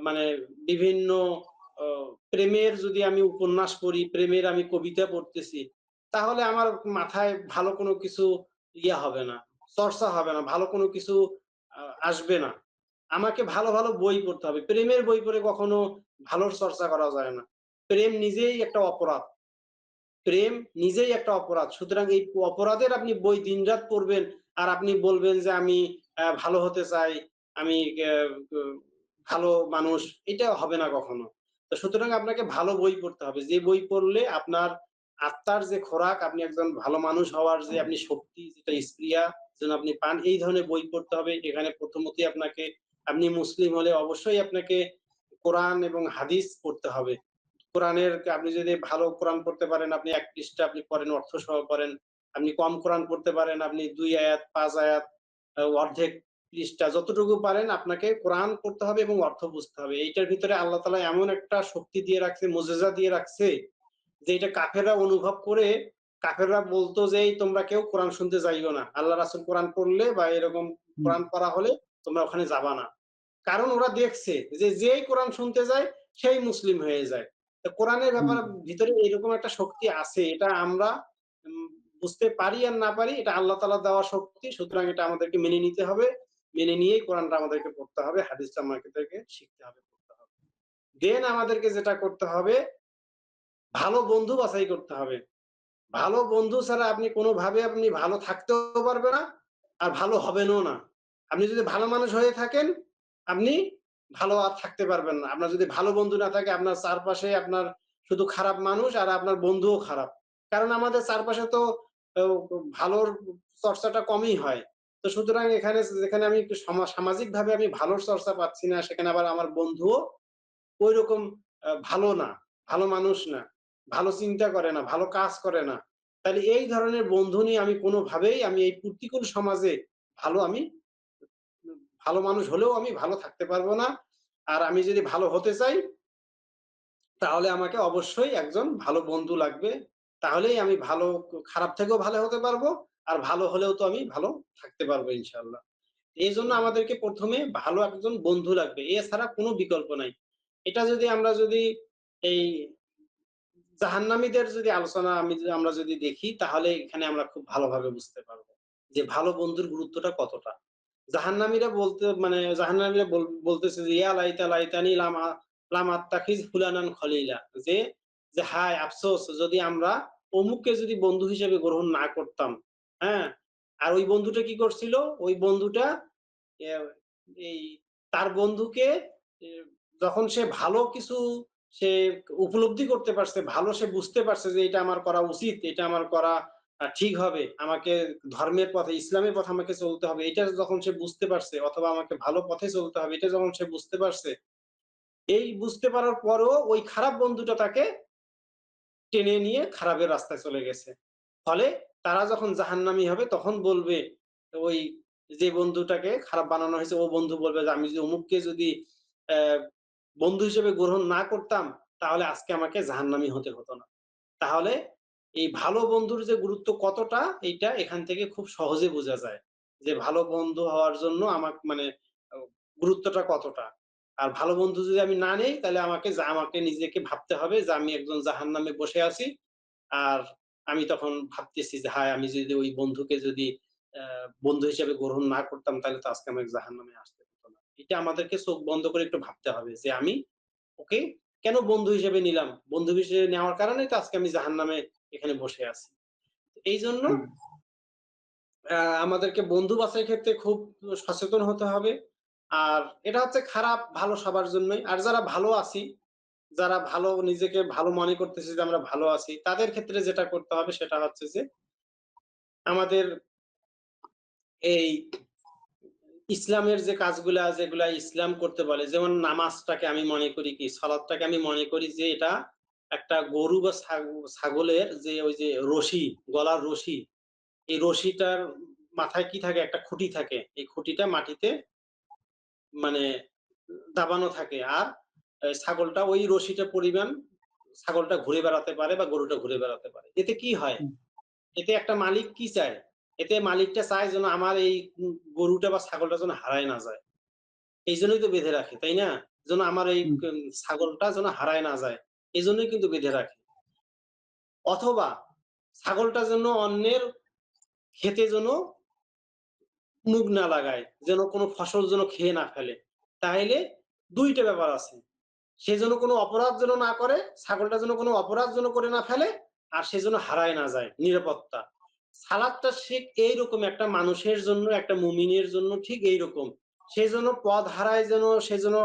মানে বিভিন্ন অ প্রেমের যদি আমি উপন্যাস পড়ি, প্রেমের আমি কবিতা পড়তেছি, তাহলে আমার মাথায় ভালো কোনো কিছু হবে না, চর্চা হবে না, ভালো কোনো কিছু আ আসবে না। আমাকে ভালো, ভালো বই পড়তে হবে। প্রেমের বই পড়ে কখনো ভালোর চর্চা করা যায় না। প্রেম নিজেই একটা অপরাধ। প্রেম নিজেই একটা অপরাধ। সুতরাং এই অপরাধের আপনি বই দিনরাত পড়বেন আর আপনি বলবেন যে আমি ভালো হতে চাই, আমি অ্যা গ ভালো মানুষ। এটা হবে না কখনো। তো সুতরাং আপনাকে ভালো বই পড়তে হবে। যে বই পড়লে আপনার আত্মার যে খোরাক, আপনি একজন ভালো মানুষ হওয়ার যে আপনি শক্তি যেটা স্পৃহা যেন আপনি পান, এই ধরনের বই পড়তে হবে। এখানে প্রথমতই আপনাকে আপনি মুসলিম হলে অবশ্যই আপনাকে কোরআন এবং হাদিস পড়তে হবে। কোরআনের আপনি যদি ভালো কোরআন পড়তে পারেন, আপনি ১ পৃষ্ঠা আপনি পড়েন, অর্থ সহ পড়েন। আপনি কম কোরআন পড়তে পারেন, আপনি ২ আয়াত, ৫ আয়াত, অর্ধেক পৃষ্ঠা যতটুকু পারেন আপনাকে কোরআন পড়তে হবে এবং অর্থ বুঝতে হবে। এইটার ভিতরে আল্লাহ তাআলা এমন একটা শক্তি দিয়ে রাখছে, মুজিজা দিয়ে রাখছে যে এটা কাফেররা অনুভব করে কাফেররা বলতো যে, "এই তোমরা কেউ কোরআন শুনতে যাইও না। আল্লাহ রাসূল কোরআন পড়লে বা এরকম হুম, কোরআন পড়া হলে তোমরা ওখানে যাবা না।" কারণ ওরা দেখছে যে যেই কোরআন শুনতে যায় সেই মুসলিম হয়ে যায়। তো কোরআনের হুম, ব্যাপারে ভিতরে এরকম একটা শক্তি আছে। এটা আমরা উম বুঝতে পারি আর না পারি এটা আল্লাহ তাআলা দেওয়া শক্তি। সুতরাং এটা আমাদেরকে মেনে নিতে হবে। মেনে নিয়েই কোরআনটা আমাদেরকে পড়তে হবে। হাদিসটা আমাদেরকে শিখতে হবে, পড়তে হবে। দেন আমাদেরকে যেটা করতে হবে, ভালো বন্ধু বাছাই করতে হবে। ভালো বন্ধু ছাড়া আপনি কোনোভাবে আপনি ভালো থাকতেও পারবে না, আর ভালো হবেনও না। আপনি যদি ভালো মানুষ হয়ে থাকেন, আপনি ভালো আর থাকতে পারবেন না। আপনার যদি ভালো বন্ধু না থাকে, আপনার চারপাশে আপনার শুধু খারাপ মানুষ আর আপনার বন্ধুও খারাপ। কারণ আমাদের চারপাশে তো ও ভালোর চর্চাটা কমই হয়। তো সুতরাং এখানে যেখানে আমি একটু সামাজিকভাবে আমি ভালোর চর্চা পাচ্ছি না, সেখানে আবার আমার বন্ধুও ঐরকম ভালো না, ভালো মানুষ না, ভালো চিন্তা করে না, ভালো কাজ করে না। তাইলে এই ধরনের বন্ধু নিয়ে আমি কোনোভাবেই আমি এই প্রতিকূল সমাজে ভালো আমি ভালো মানুষ হলেও আমি ভালো থাকতে পারবো না। আর আমি যদি ভালো হতে চাই তাহলে আমাকে অবশ্যই একজন ভালো বন্ধু লাগবে। তাহলেই আমি ভালো খারাপ থেকেও ভালো হতে পারবো। আর ভালো হলেও তো আমি ভালো থাকতে পারবো ইনশাআল্লাহ। এইজন্য আমাদেরকে ১ম এ ভালো একজন বন্ধু লাগবে। এছাড়া কোনো বিকল্প নাই। এটা যদি আমরা যদি এই জাহান্নামীদের যদি আলোচনা আমরা যদি দেখি তাহলে এখানে আমরা খুব ভালোভাবে বুঝতে পারবো যে ভালো বন্ধুর গুরুত্বটা কতটা। জাহান্নামীরা বলতে মানে জাহান্নামীরা বলতেছে যে ইয়া লাইতা লাইতানি লাম আত্তাখিজ ফুলানান খলিলা যে, যে হায় আফসোস যদি আমরা অমুককে যদি বন্ধু হিসেবে গ্রহণ না করতাম। হ্যাঁ? আর ওই বন্ধুটা কি করছিল? ওই বন্ধুটা এ এই তার বন্ধুকে এ যখন সে ভালো কিছু সে উপলব্ধি করতে পারছে, ভালো সে বুঝতে পারছে যে এটা আমার করা উচিত, এটা আমার করা ঠিক হবে। আমাকে ধর্মের পথে, ইসলামের পথে আমাকে চলতে হবে। এটা যখন সে বুঝতে পারছে অথবা আমাকে ভালো পথে চলতে হবে, এটা যখন সে বুঝতে পারছে, এই বুঝতে পারার পরও ওই খারাপ বন্ধুটা তাকে টেনে নিয়ে খারাপের রাস্তায় চলে গেছে। ফলে তারা যখন জাহান্নামী হবে তখন বলবে ওই যে বন্ধুটাকে খারাপ বানানো হয়েছে ও বন্ধু বলবে যে, "আমি যদি অমুককে যদি অ্যা বন্ধু হিসেবে গ্রহণ না করতাম তাহলে আজকে আমাকে জাহান্নামী হতে হতো না।" তাহলে এই ভালো বন্ধুর যে গুরুত্ব কতটা এইটা এখান থেকে খুব সহজে বোঝা যায়। যে ভালো বন্ধু হওয়ার জন্য মানে আ গুরুত্বটা কতটা। আর ভালো বন্ধু যদি আমি না নেই তাহলে আমাকে নিজেকে ভাবতে হবে যে আমি একজন জাহান্নামে বসে আছি। আর আমি তখন ভাবতেছি যে হায় আমি যদি ওই বন্ধুকে যদি আ বন্ধু হিসেবে গ্রহণ না করতাম তাহলে তো আজকে আমাকে জাহান্নামে আসতে হতো না। এটা আমাদেরকে চোখ বন্ধ করে একটু ভাবতে হবে যে আমি ওকে কেন বন্ধু হিসেবে নিলাম? বন্ধু হিসেবে নেওয়ার কারণেই তো আজকে আমি জাহান্নামে এখানে বসে আছি। এইজন্য হুম, আমাদেরকে বন্ধু বাছাইয়ের ক্ষেত্রে খুব সচেতন হতে হবে। আর এটা হচ্ছে খারাপ ভালো সবার জন্যই। আর যারা ভালো আছি, যারা ভালো নিজেকে ভালো মনে করতেছি যে আমরা ভালো আছি, তাদের ক্ষেত্রে যেটা করতে হবে সেটা হচ্ছে যে আমাদের এই ইসলামের যে কাজগুলা যেগুলা ইসলাম করতে বলে যেমন নামাজটাকে আমি মনে করি কি সালাদটাকে আমি মনে করি যে এটা একটা গরু বা ছাগলের যে ওই যে রশি, গলার রশি, এই রশিটার মাথায় কি থাকে? একটা খুঁটি থাকে। এই খুঁটিটা মাটিতে মানে দাবানো থাকে। আর ছাগলটা ওই রশিটা পরিমাণ ছাগলটা ঘুরে বেড়াতে পারে বা গরুটা ঘুরে বেড়াতে পারে। এতে কি হয়? হুম, এতে একটা মালিক কি চায়? এতে মালিকটা চায় যেন আমার এই গরুটা বা ছাগলটা যেন হারায় না যায়। এইজন্যই তো বেঁধে রাখে, তাই না? যেন আমার এই হুম, ছাগলটা যেন হারায় না যায়। এজন্যই কিন্তু বেঁধে রাখে। অথবা ছাগলটা যেন অন্যের ক্ষেতে যেন মুখ না লাগায়, যেন কোনো ফসল যেন খেয়ে না ফেলে। তাইলে ২ টা ব্যাপার আছে। সে যেন কোনো অপরাধ যেন না করে, ছাগলটা যেন কোনো অপরাধ যেন করে না ফেলে, আর সে যেন হারায় না যায়, নিরাপত্তা। সালাদটা ঠিক এইরকম একটা মানুষের জন্য, একটা মুমিনের জন্য ঠিক এইরকম। সে যেন পথ হারায় যেন সে যেন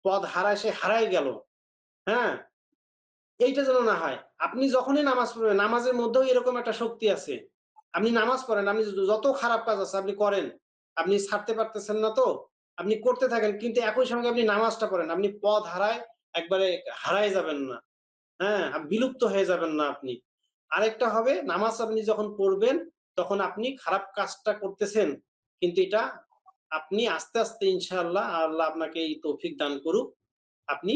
পথ হারায় সে হারায় গেল। হ্যাঁ? এইটা যেন না হয়। আপনি যখনই নামাজ পড়বেন, নামাজের মধ্যেও এরকম একটা শক্তি আছে। আপনি নামাজ পড়েন, আপনি যত খারাপ কাজ আছে আপনি করেন। আপনি ছাড়তে পারতেছেন না তো, আপনি করতে থাকেন। কিন্তু একই সঙ্গে আপনি নামাজটা পড়েন। আপনি পথ হারায় একবারে হারায় যাবেন না। হ্যাঁ? বিলুপ্ত হয়ে যাবেন না আপনি। আরেকটা হবে নামাজ আপনি যখন পড়বেন, তখন আপনি খারাপ কাজটা করতেছেন। কিন্তু এটা আপনি আস্তে, আস্তে ইনশাআল্লাহ আল্লাহ আপনাকে এই তৌফিক দান করুক। আপনি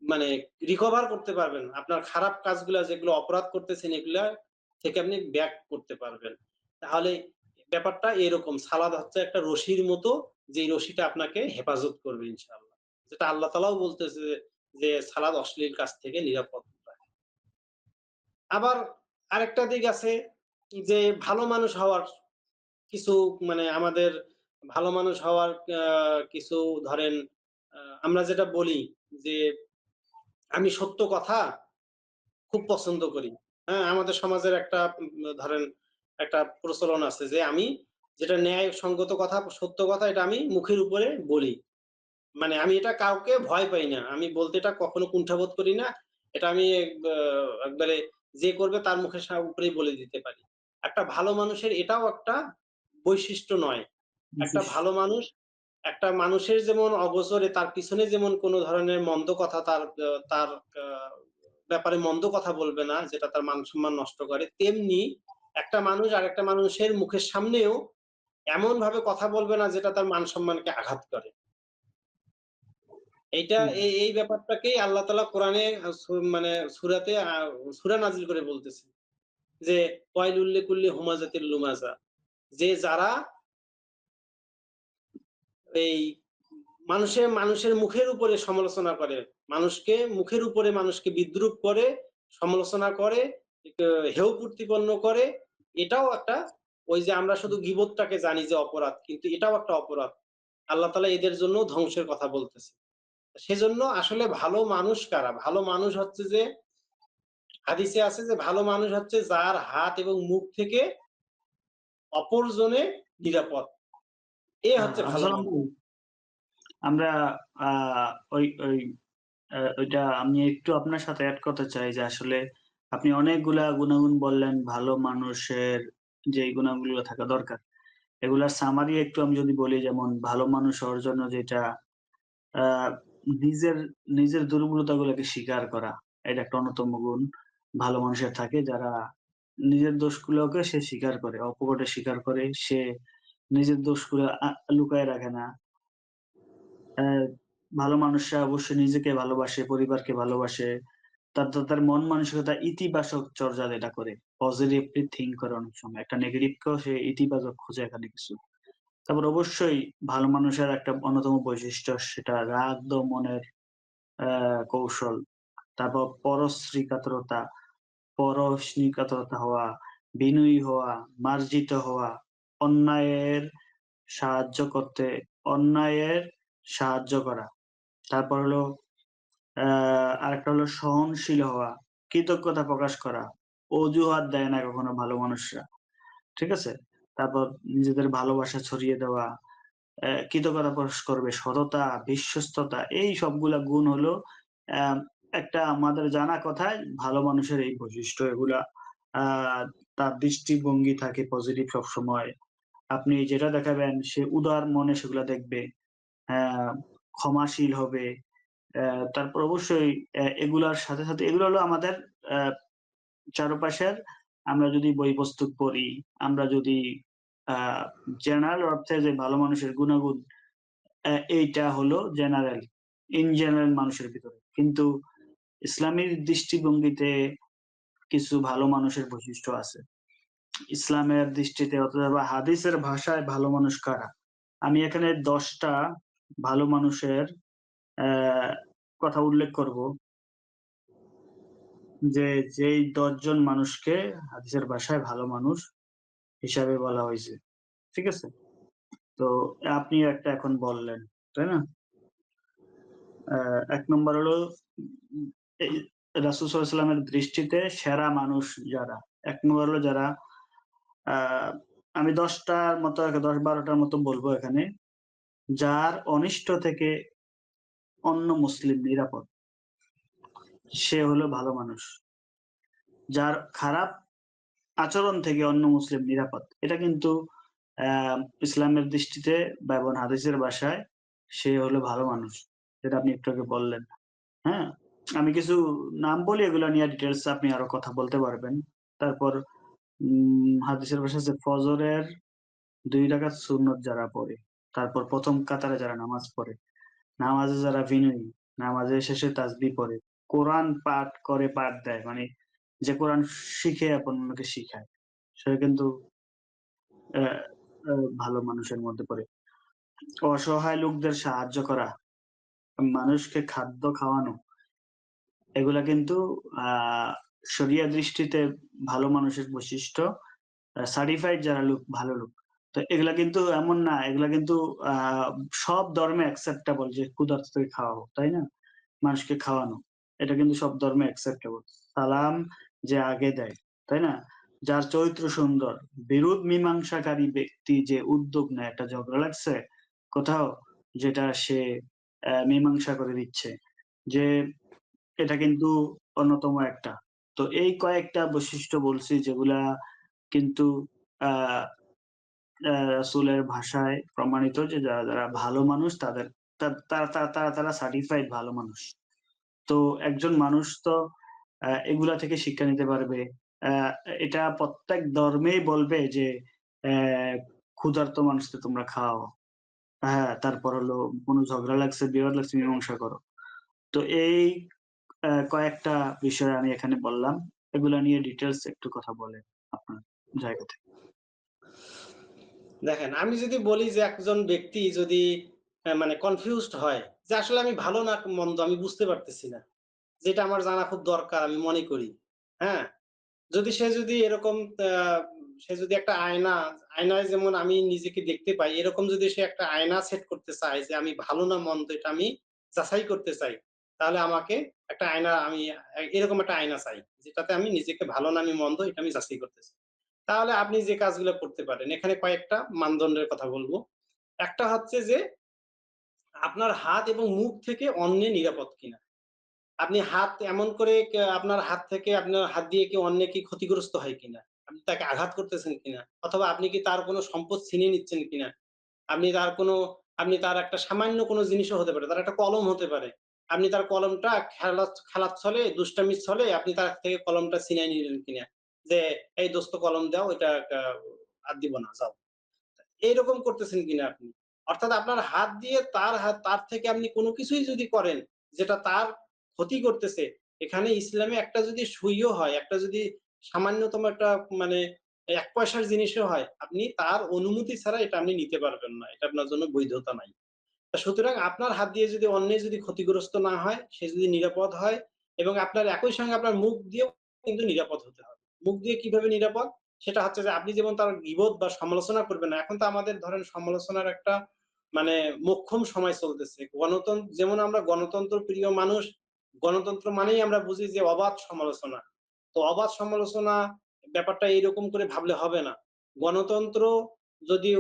মানে রিকভার করতে পারবেন। আপনার খারাপ কাজগুলা যেগুলো অপরাধ করতেছেন এগুলা থেকে আপনি ব্যাক করতে পারবেন। তাহলে ব্যাপারটা এরকম সালাদ হচ্ছে একটা রশির মতো যেই রশিটা আপনাকে হেফাজত করবে ইনশাআল্লাহ। যেটা আল্লাহ তাআলাও বলতেছে যে সালাদ অশ্লীল কাজ থেকে নিরাপদ রাখে। আবার আরেকটা দিক আছে যে ভালো মানুষ হওয়ার কিছু মানে আমাদের ভালো মানুষ হওয়ার আ কিছু ধরেন আমরা যেটা বলি যে আমি সত্য কথা খুব পছন্দ করি। হ্যাঁ? আমাদের সমাজের একটা ধরেন একটা প্রচলন আছে যে আমি যেটা ন্যায়সঙ্গত কথা, সত্য কথা এটা আমি মুখের উপরে বলি। মানে আমি এটা কাউকে ভয় পাই না। আমি বলতে এটা কখনো কুণ্ঠাবোধ করি না। এটা আমি আ একবারে যে করবে তার মুখের উপরেই বলে দিতে পারি। একটা ভালো মানুষের এটাও একটা বৈশিষ্ট্য নয়। একটা বিশেষ ভালো মানুষ একটা মানুষের যেমন অগোচরে তার পিছনে যেমন কোন ধরনের মন্দ কথা তার আ ব্যাপারে মন্দ কথা বলবে না, যেটা তার মান-সম্মান নষ্ট করে। তেমনি একটা মানুষ আরেকটা মানুষের মুখের সামনেও এমনভাবে কথা বলবে না যেটা তার মান-সম্মানকে আঘাত করে। এইটা হুম, এই ব্যাপারটাকেই আল্লাহ তাআলা কোরআনে মানে সূরাতে সূরা নাজিল করে বলতেছে যে, "ওয়াইলুল লিকুল্লি হুমাযাতিল লুমাযা" যে যারা এই মানুষের মুখের উপরে সমালোচনা করে। মুখের উপরে মানুষকে বিদ্রূপ করে, সমালোচনা করে, হেয় প্রতিপন্ন করে। এটাও একটা ওই যে আমরা শুধু গীবতটাকে জানি যে অপরাধ, কিন্তু এটাও একটা অপরাধ। আল্লাহ তাআলা এদের জন্য ধ্বংসের কথা বলতেছে। সেজন্য আসলে ভালো মানুষ কারা? ভালো মানুষ হচ্ছে যে হাদিসে আছে যে ভালো মানুষ হচ্ছে যার হাত এবং মুখ থেকে অপরজনের নিরাপদ। এ হচ্ছে ভালো আসলে মানুষ। আমরা আ ওই ওই ওইটা আমি একটু আপনার সাথে এড করতে চাই যে আসলে আপনি অনেকগুলা গুনাগুণ বললেন ভালো মানুষের যে গুণাগুলো থাকা দরকার। এগুলার সামারি একটু আমি যদি বলি যেমন ভালো মানুষ হওয়ার জন্য যেটা আ নিজের নিজের দুর্বলতাগুলোকে স্বীকার করা। এটা একটা অন্যতম গুণ ভালো মানুষের থাকে যারা নিজের দোষগুলোকে সে স্বীকার করে, অকপটে স্বীকার করে। সে নিজের দোষগুলো লুকায় রাখে না। অ্যা ভালো মানুষরা অবশ্যই নিজেকে ভালোবাসে, পরিবারকে ভালোবাসে। তার মন মানসিকতা ইতিবাচক চর্চা যেটা করে। পজিটিভলি থিংক করে অনেক সময়। একটা নেগেটিভকেও সে ইতিবাচক খোঁজে এখানে কিছু। তারপর অবশ্যই ভালো মানুষের একটা অন্যতম বৈশিষ্ট্য সেটা রাগ দমনের কৌশল। তারপর পরশ্রীকাতরতা হওয়া, বিনয়ী হওয়া, মার্জিত হওয়া, অন্যায়ের সাহায্য করতে অন্যায়ের সাহায্য করা। তারপর হলো আ আরেকটা হলো সহনশীল হওয়া, কৃতজ্ঞতা প্রকাশ করা, অজুহাত দেয় না কখনো ভালো মানুষরা। ঠিক আছে? তারপর নিজেদের ভালোবাসা ছড়িয়ে দেওয়া, কৃতজ্ঞতা প্রকাশ করবে, সততা, বিশ্বস্ততা এই সবগুলা গুণ হলো অ্যা একটা আমাদের জানা কথায় ভালো মানুষের এই বৈশিষ্ট্য এগুলা আ তার দৃষ্টিভঙ্গি থাকে পজিটিভ সবসময়। আপনি যেটা দেখাবেন সে উদার মনে সেগুলা দেখবে। হ্যাঁ, ক্ষমাশীল হবে। তারপর অবশ্যই এগুলার সাথে, সাথে এগুলো হলো আমাদের অ্যা চারপাশের আমরা যদি বই পুস্তক পড়ি, আমরা যদি আ জেনারেল অর্থে যে ভালো মানুষের গুনাগুণ এইটা হলো জেনারেল, ইন জেনারেল মানুষের ভিতরে। কিন্তু ইসলামের দৃষ্টিভঙ্গিতে কিছু ভালো মানুষের বৈশিষ্ট্য আছে। ইসলামের দৃষ্টিতে অথবা হাদিসের ভাষায় ভালো মানুষ কারা? আমি এখানে ১০ টা ভালো মানুষের কথা উল্লেখ করব যেই ১০ জন মানুষকে হাদিসের ভাষায় ভালো মানুষ হিসাবে বলা হইছে। ঠিক আছে? তো আপনি একটা এখন বললেন, তাই না? ১ নম্বর হলো উম এই রাসূল সাল্লাল্লাহু আলাইহি ওয়াসাল্লামের দৃষ্টিতে সেরা মানুষ যারা, ১ নম্বর হলো যারা আ আমি ১০ টার মতো ১০-১২ টার মতো বলবো এখানে। যার অনিষ্ট থেকে অন্য মুসলিম নিরাপদ, সে হলো ভালো মানুষ। যার খারাপ আচরণ থেকে অন্য মুসলিম নিরাপদ। এটা কিন্তু আ ইসলামের দৃষ্টিতে বা এবং হাদিসের ভাষায় সে হলো ভালো মানুষ। যেটা আপনি একটু আগে বললেন। হ্যাঁ? আমি কিছু নাম বলি এগুলা নিয়ে ডিটেইলস আপনি আরো কথা বলতে পারবেন। তারপর হাদিসের ভাষায় আছে ফজরের ২ রাকাত সুন্নত যারা পড়ে, তারপর ১ম কাতারে যারা নামাজ পড়ে, নামাজে যারা বিনয়ী, নামাজের শেষে তাসবিহ পড়ে, কোরআন পাঠ করে পাঠ দেয়। মানে যে কোরআন শিখে অন্যকে শিখায়। সে কিন্তু অ্যা অ্যা ভালো মানুষের মধ্যে পড়ে। অসহায় লোকদের সাহায্য করা, মানুষকে খাদ্য খাওয়ানো, এগুলা কিন্তু আ শরিয়া দৃষ্টিতে ভালো মানুষের বৈশিষ্ট্য। সার্টিফাইড যারা লোক, ভালো লোক। তো এগুলা কিন্তু এমন না, এগুলা কিন্তু আ সব ধর্মে অ্যাকসেপ্টেবল যে ক্ষুধার্তকে খাওয়াবো, তাই না? মানুষকে খাওয়ানো। এটা কিন্তু সব ধর্মে অ্যাকসেপ্টেবল। সালাম যে আগে দেয়, তাই না? যার চরিত্র সুন্দর, বিরোধ মীমাংসাকারী ব্যক্তি যে উদ্যোগ নেয়, একটা ঝগড়া লাগছে কোথাও, যেটা সে মীমাংসা করে দিচ্ছে। যে এটা কিন্তু অন্যতম একটা। তো এই কয়েকটা বৈশিষ্ট্য বলছি যেগুলা কিন্তু আ রাসূলের ভাষায় প্রমাণিত যে যারা ভালো মানুষ তাদের তা তারা তারা তারা তারা সার্টিফাইড ভালো মানুষ। তো একজন মানুষ তো এগুলা থেকে শিক্ষা নিতে পারবে। আ এটা প্রত্যেক ধর্মেই বলবে যে অ্যা ক্ষুধার্ত মানুষকে তোমরা খাওয়াও। হ্যাঁ, তারপর হলো কোন ঝগড়া লাগছে, বিবাদ লাগছে মীমাংসা করো। তো এই কয়েকটা বিষয় আমি এখানে বললাম। এগুলা নিয়ে ডিটেইলস একটু কথা বলেন আপনার জায়গা থেকে। দেখেন, আমি যদি বলি যে একজন ব্যক্তি যদি মানে কনফিউজড হয় যে আসলে আমি ভালো না মন্দ আমি বুঝতে পারতেছি না। যেটা আমার জানা খুব দরকার আমি মনে করি। হ্যাঁ? সে যদি এরকম আ সে যদি একটা আয়নায় যেমন আমি নিজেকে দেখতে পাই, এরকম যদি সে একটা আয়না সেট করতে চায় যে আমি ভালো না মন্দ এটা আমি যাচাই করতে চাই। তাহলে আমাকে একটা আয়না আমি এরকম একটা আয়না চাই। যেটাতে আমি নিজেকে ভালো না আমি মন্দ এটা আমি যাচাই করতে চাই। তাহলে আপনি যে কাজগুলো করতে পারেন, এখানে কয়েকটা মানদণ্ডের কথা বলব। একটা হচ্ছে যে আপনার হাত এবং মুখ থেকে অন্যে নিরাপদ কিনা। আপনি হাত এমন করে আপনার হাত থেকে আপনার হাত দিয়ে কি অন্যে কি ক্ষতিগ্রস্ত হয় কিনা? আপনি তাকে আঘাত করতেছেন কিনা? অথবা আপনি কি তার কোনো সম্পদ ছিনিয়ে নিচ্ছেন কিনা? আপনি তার কোনো আপনি তার একটা সামান্য কোনো জিনিসও হতে পারে। তার একটা কলম হতে পারে। আপনি তার কলমটা খেলার ছলে, দুষ্টামির ছলে আপনি তার থেকে কলমটা ছিনায় নিলেন কিনা? যে, "এই দোস্ত কলম দাও, এটা আর দিব না, যাও।" এইরকম করতেছেন কিনা আপনি? অর্থাৎ আপনার হাত দিয়ে তার থেকে আপনি কোন কিছুই যদি করেন, যেটা তার ক্ষতি করতেছে, এখানে ইসলামে একটা যদি সইও হয়, একটা যদি সামান্যতম একটা মানে ১ পয়সার জিনিসও হয়, আপনি তার অনুমতি ছাড়া এটা আপনি নিতে পারবেন না। এটা আপনার জন্য বৈধতা নাই। সুতরাং আপনার হাত দিয়ে যদি অন্যের যদি ক্ষতিগ্রস্ত না হয়, সে যদি নিরাপদ হয় এবং আপনার একই সঙ্গে আপনার মুখ দিয়েও কিন্তু নিরাপদ হতে হবে। মুখ দিয়ে কিভাবে নিরাপদ? সেটা হচ্ছে যে আপনি যেমন তার গীবত বা সমালোচনা করবেন না। এখন তো আমাদের ধরেন সমালোচনার একটা মানে মোক্ষম সময় চলতেছে। যেমন আমরা গণতন্ত্র প্রিয় মানুষ, গণতন্ত্র মানেই আমরা বুঝি যে অবাধ সমালোচনা। তো অবাধ সমালোচনা ব্যাপারটা এরকম করে ভাবলে হবে না। গণতন্ত্র যদি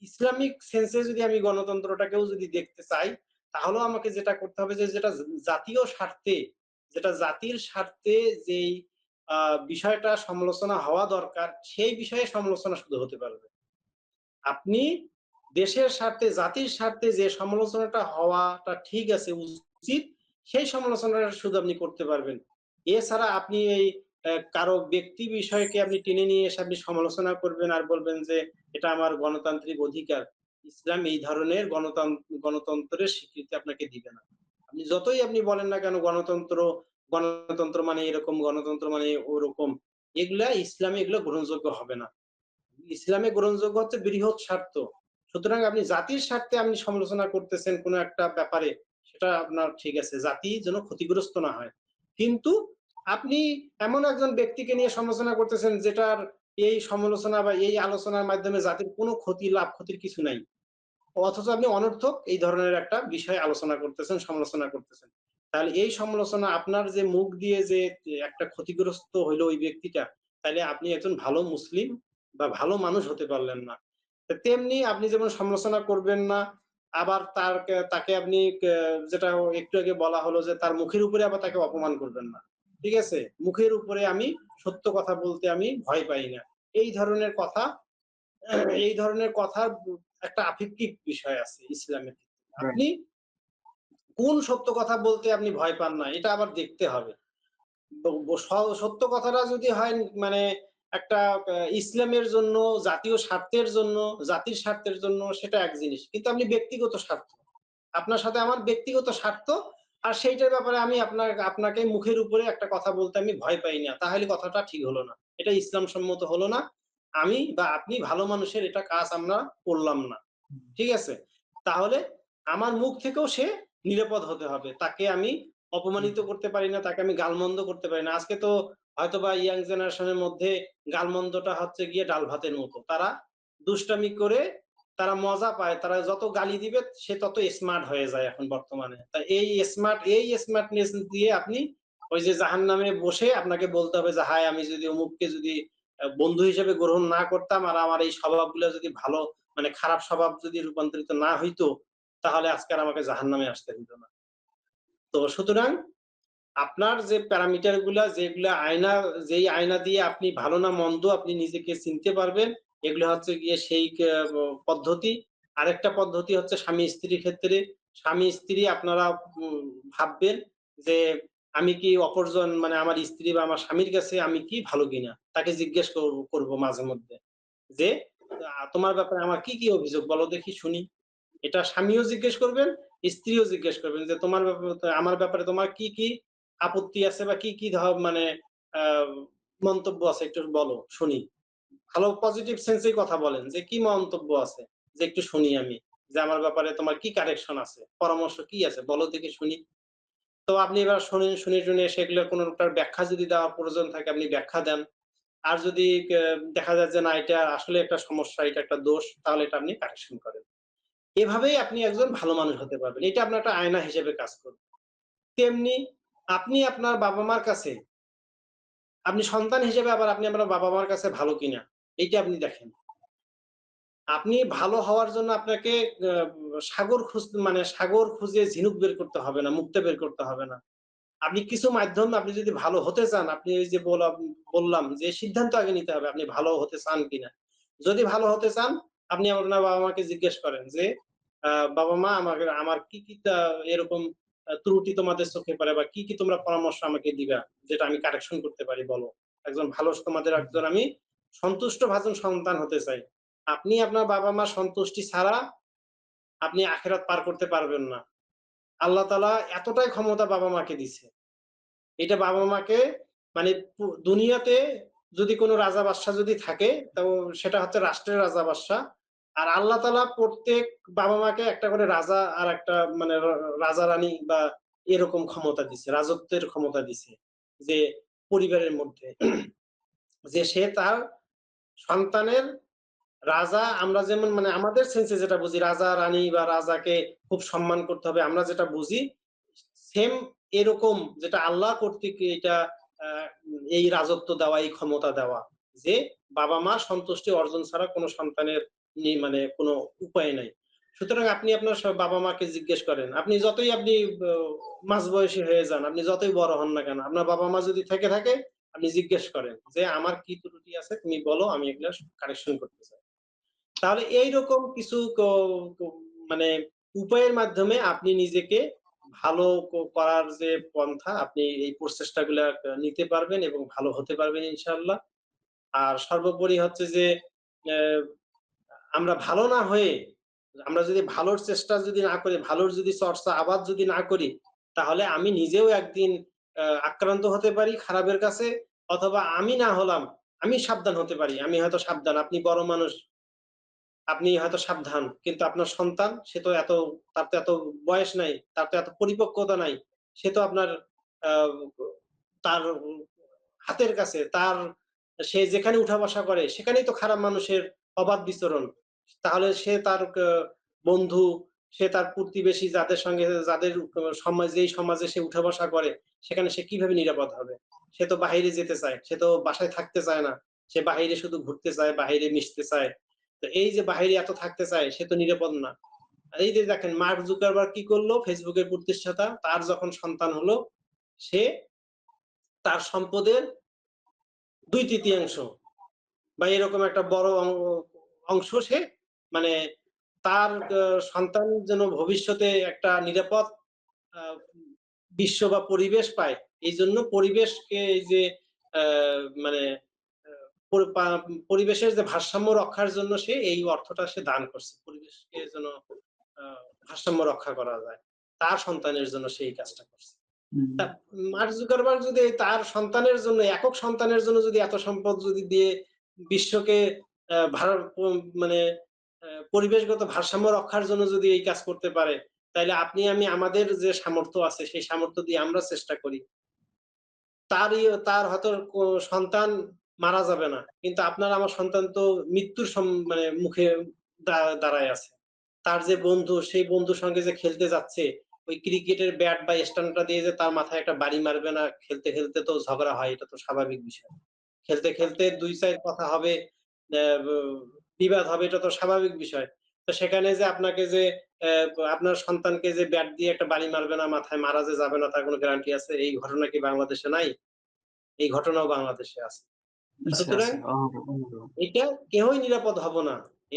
ইসলামিক সেন্সে যদি আমি গণতন্ত্রটাকেও যদি দেখতে চাই, তাহলেও আমাকে যেটা করতে হবে যে যেটা জাতীয় স্বার্থে, যেটা জাতির স্বার্থে যেই আ বিষয়টা সমালোচনা হওয়া দরকার, সেই বিষয়ে সমালোচনা শুধু হতে পারবে। আপনি দেশের স্বার্থে, জাতির স্বার্থে যে সমালোচনাটা হওয়াটা ঠিক আছে, উচিত, সেই সমালোচনাটা শুধু আপনি করতে পারবেন। এছাড়া আপনি এই কারো ব্যক্তি বিষয়কে আপনি টেনে নিয়ে এসে আপনি সমালোচনা করবেন আর বলবেন যে, "এটা আমার গণতান্ত্রিক অধিকার।" ইসলাম এই ধরনের গণতন্ত্রের স্বীকৃতি আপনাকে দিবে না। আপনি যতই আপনি বলেন না কেন গণতন্ত্র, গণতন্ত্র মানে এরকম, গণতন্ত্র মানে ওরকম। এগুলা ইসলামে এগুলো গ্রহণযোগ্য হবে না। ইসলামে গ্রহণযোগ্য হচ্ছে বৃহৎ স্বার্থ। সুতরাং আপনি জাতির স্বার্থে আপনি সমালোচনা করতেছেন কোন একটা ব্যাপারে, সেটা আপনার ঠিক আছে। জাতি যেন ক্ষতিগ্রস্ত না হয়। কিন্তু আপনি এমন একজন ব্যক্তিকে নিয়ে সমালোচনা করতেছেন যেটার এই সমালোচনা বা এই আলোচনার মাধ্যমে জাতির কোনো ক্ষতি লাভ ক্ষতির কিছু নাই। অথচ আপনি অনর্থক এই ধরনের একটা বিষয় আলোচনা করতেছেন, সমালোচনা করতেছেন। তাহলে এই সমালোচনা আপনার যে মুখ দিয়ে যে একটা ক্ষতিগ্রস্ত হইলো ওই ব্যক্তিটা, তাইলে আপনি একজন ভালো মুসলিম বা ভালো মানুষ হতে পারলেন না। তো তেমনি আপনি যেমন সমালোচনা করবেন না, আবার তাকে আপনি যেটা একটু আগে বলা হলো যে তার মুখের উপরে আবার তাকে অপমান করবেন না। ঠিক আছে? মুখের উপরে আমি সত্য কথা বলতে আমি ভয় পাই না। এই ধরনের কথা এই ধরনের কথার একটা আপেক্ষিক বিষয় আছে ইসলামের ক্ষেত্রে। রাইট। আপনি কোন সত্য কথা বলতে আপনি ভয় পান না, এটা আবার দেখতে হবে। ব ব স সত্য কথাটা যদি হয় মানে একটা ইসলামের জন্য, জাতীয় স্বার্থের জন্য, জাতির স্বার্থের জন্য সেটা এক জিনিস। কিন্তু আপনি ব্যক্তিগত স্বার্থ। আপনার সাথে আমার ব্যক্তিগত স্বার্থ আর সেইটার ব্যাপারে আমি আপনাকে মুখের উপরে একটা কথা বলতে আমি ভয় পাই না। তাহলে কথাটা ঠিক হলো না। এটা ইসলাম সম্মত হলো না। আমি বা আপনি ভালো মানুষের এটা কাজ আমরা করলাম না। ঠিক আছে? তাহলে আমার মুখ থেকেও সে নিরাপদ হতে হবে। তাকে আমি হুম, অপমানিত করতে পারি না, তাকে আমি গালমন্দ করতে পারি না। আজকে তো হয়তোবা ইয়াং জেনারেশন এর মধ্যে গালমন্দটা হচ্ছে গিয়ে ডাল ভাতের মতো। তারা দুষ্টামি করে তারা মজা পায়। তারা যত গালি দিবে সে তত স্মার্ট হয়ে যায় এখন বর্তমানে। তা এই স্মার্টনেস দিয়ে আপনি ওই যে জাহান্নামে বসে আপনাকে বলতে হবে যে, "হায় আমি যদি অমুককে যদি বন্ধু হিসেবে গ্রহণ না করতাম আর আমার এই স্বভাবগুলো যদি ভালো মানে খারাপ স্বভাব যদি রূপান্তরিত না হইতো, তাহলে আজকে আর আমাকে জাহান্নামে আসতে হইতো না।" তো সুতরাং আপনার যে প্যারামিটার গুলা যেগুলা যেই আয়না দিয়ে আপনি ভালো না মন্দ আপনি নিজেকে চিনতে পারবেন, এগুলো হচ্ছে গিয়ে সেই পদ্ধতি। আরেকটা পদ্ধতি হচ্ছে স্বামী-স্ত্রীর ক্ষেত্রে। স্বামী-স্ত্রী আপনারা ভাববেন যে আমি কি অপরজন মানে আমার স্ত্রী বা আমার স্বামীর কাছে আমি কি ভালো কিনা? তাকে জিজ্ঞেস করব মাঝে মধ্যে যে, "তোমার ব্যাপারে আমার কি অভিযোগ বলো দেখি শুনি।" এটা স্বামীও জিজ্ঞেস করবেন, স্ত্রীও জিজ্ঞেস করবেন যে, "তোমার ব্যাপারে আমার ব্যাপারে তোমার কি আপত্তি আছে বা কি মানে আ মন্তব্য আছে একটু বলো, শুনি।" ভালো পজিটিভ সেন্স এই কথা বলেন যে, "কি মন্তব্য আছে? যে একটু শুনি আমি। যে আমার ব্যাপারে তোমার কি কারেকশন আছে? পরামর্শ কি আছে? বলো দেখি শুনি।" তো আপনি এবার শোনেন, শুনে সেগুলোর কোনটার ব্যাখ্যা যদি দেওয়ার প্রয়োজন থাকে আপনি ব্যাখ্যা দেন। আর যদি দেখা যায় যে না এটা আসলে একটা সমস্যা, এটা একটা দোষ, তাহলে এটা আপনি কারেকশন করেন। এভাবেই আপনি একজন ভালো মানুষ হতে পারবেন। এটা আপনার একটা আয়না হিসেবে কাজ করবে। তেমনি আপনি আপনার বাবা-মার কাছে, আপনি সন্তান হিসেবে আবার আপনি আপনার বাবা-মার কাছে ভালো কিনা, এইটা আপনি দেখেন। আপনি ভালো হওয়ার জন্য আপনাকে আ সাগর খুঁজে ঝিনুক বের করতে হবে না, মুক্তা বের করতে হবে না। আপনি কিছু মাধ্যম আপনি যদি ভালো হতে চান, আপনি এই যে বললাম যে সিদ্ধান্ত আগে নিতে হবে আপনি ভালো হতে চান কিনা। যদি ভালো হতে চান, আপনি আপনার বাবা-মাকে জিজ্ঞেস করেন যে, আ "বাবা-মা আমার কি এরকম ত্রুটি তোমাদের চোখে পড়ে বা কি তোমরা পরামর্শ আমাকে দিবা? যেটা আমি কারেকশন করতে পারি বলো। একজন ভালো তোমাদের হুম, একজন আমি সন্তুষ্টভাজন সন্তান হতে চাই।" আপনি আপনার বাবা-মার সন্তুষ্টি ছাড়া আপনি আখিরাত পার করতে পারবেন না। আল্লাহ তাআলা এতটাই ক্ষমতা বাবা-মাকে দিছে। এটা বাবা-মাকে মানে দুনিয়াতে যদি কোন রাজা বাদশা যদি থাকে তো সেটা হচ্ছে রাষ্ট্রের রাজা বাদশা। আর আল্লাহ তাআলা প্রত্যেক বাবা-মাকে একটা করে রাজা আর একটা মানে রাজা-রানী বা এরকম ক্ষমতা দিছে, রাজত্বের ক্ষমতা দিছে। যে পরিবারের মধ্যে যে সে তার সন্তানের রাজা আমরা যেমন মানে আমাদের সেন্সে যেটা বুঝি রাজা-রানী বা রাজাকে খুব সম্মান করতে হবে আমরা যেটা বুঝি সেম এরকম যেটা আল্লাহ কর্তৃক এটা আ এই রাজত্ব দেওয়া, এই ক্ষমতা দেওয়া। যে বাবা-মা সন্তুষ্টি অর্জন ছাড়া কোন সন্তানের মানে কোন উপায় নাই। সুতরাং আপনি আপনার বাবা-মাকে জিজ্ঞেস করেন। আপনি যতই ব মাঝবয়সী হয়ে যান, আপনি যতই বড় হন না কেন, আপনার বাবা-মা যদি থেকে থাকে, আপনি জিজ্ঞেস করেন যে, "আমার কি ত্রুটি আছে তুমি বলো আমি এগুলা কারেকশন করতে চাই।" তাহলে এইরকম কিছু ক ক মানে উপায়ের মাধ্যমে আপনি নিজেকে ভালো করার যে পন্থা আপনি এই প্রচেষ্টাগুলা নিতে পারবেন এবং ভালো হতে পারবেন ইনশাআল্লাহ। আর সর্বোপরি হচ্ছে যে অ্যা আমরা ভালো না হয়ে আমরা যদি ভালোর চেষ্টা যদি না করি, ভালোর যদি চর্চা আবার যদি না করি, তাহলে আমি নিজেও একদিন আক্রান্ত হতে পারি খারাপের কাছে, অথবা আমি না হলাম, আমি সাবধান হতে পারি। আমি হয়তো সাবধান, আপনি বড় মানুষ, আপনি হয়তো সাবধান। কিন্তু আপনার সন্তান সে তো তার তো এত বয়স নাই, তার তো এত পরিপক্কতা নাই। সে তো আপনার আ তার হাতের কাছে, সে যেখানে উঠা বসা করে সেখানেই তো খারাপ মানুষের অবাধ বিচরণ। তাহলে সে তার বন্ধু, সে তার প্রতিবেশী যাদের যেই সমাজে সে উঠা বসা করে, সেখানে সে কিভাবে নিরাপদ হবে? সে তো বাহিরে যেতে চায়। সে তো বাসায় থাকতে চায় না। সে বাহিরে শুধু ঘুরতে চায়, বাহিরে মিশতে চায়। তো এই যে বাহিরে এত থাকতে চায়, সে তো নিরাপদ না। আর এই যে দেখেন মার্ক জুকারবার্গ কি করলো? Facebook এর প্রতিষ্ঠাতা, তার যখন সন্তান হলো, সে তার সম্পদের ২/৩ বা এরকম একটা বড় অংশ সে মানে তার সন্তান যেন ভবিষ্যতে একটা নিরাপদ আ বিশ্ব বা পরিবেশ পায়। এইজন্য পরিবেশকে এই যে আ মানে আ পরি পা পরিবেশের যে ভারসাম্য রক্ষার জন্য সে এই অর্থটা সে দান করছে। পরিবেশকে যেন আ ভারসাম্য রক্ষা করা যায়। তার সন্তানের জন্য সে এই কাজটা করছে। হুম। তা মার্ক জুকারবার্গ যদি তার সন্তানের জন্য, একক সন্তানের জন্য যদি এত সম্পদ যদি দিয়ে বিশ্বকে আ ভার প মানে পরিবেশগত ভারসাম্য রক্ষার জন্য যদি এই কাজ করতে পারে, তাইলে আপনি আমি আমাদের যে সামর্থ্য আছে সেই সামর্থ্য দিয়ে আমরা চেষ্টা করি। তার হয়তো সন্তান মারা যাবে না। কিন্তু আপনার আমার সন্তান তো মৃত্যুর মুখে দাঁড়ায় আছে। তার যে বন্ধু, সেই বন্ধুর সঙ্গে যে খেলতে যাচ্ছে, ওই ক্রিকেটের ব্যাট বা স্টাম্পটা দিয়ে যে তার মাথায় একটা বাড়ি মারবে না, খেলতে, খেলতে তো ঝগড়া হয়, এটা তো স্বাভাবিক বিষয়। খেলতে, খেলতে ২-৪ কথা হবে, অ্যা ব বিবাদ হবে, এটা তো স্বাভাবিক বিষয়। তো সেখানে যে আপনাকে যে আপনার সন্তানকে যে ব্যাট দিয়ে একটা বাড়ি মারবে না, মাথায় মারা যে যাবে না তার কোনো গ্যারান্টি আছে? এই ঘটনা কি বাংলাদেশে নাই? এই ঘটনাও বাংলাদেশে আছে। আছে, সুতরাং আছে। অহরহ, অহরহ। এটা কেউই নিরাপদ হব না।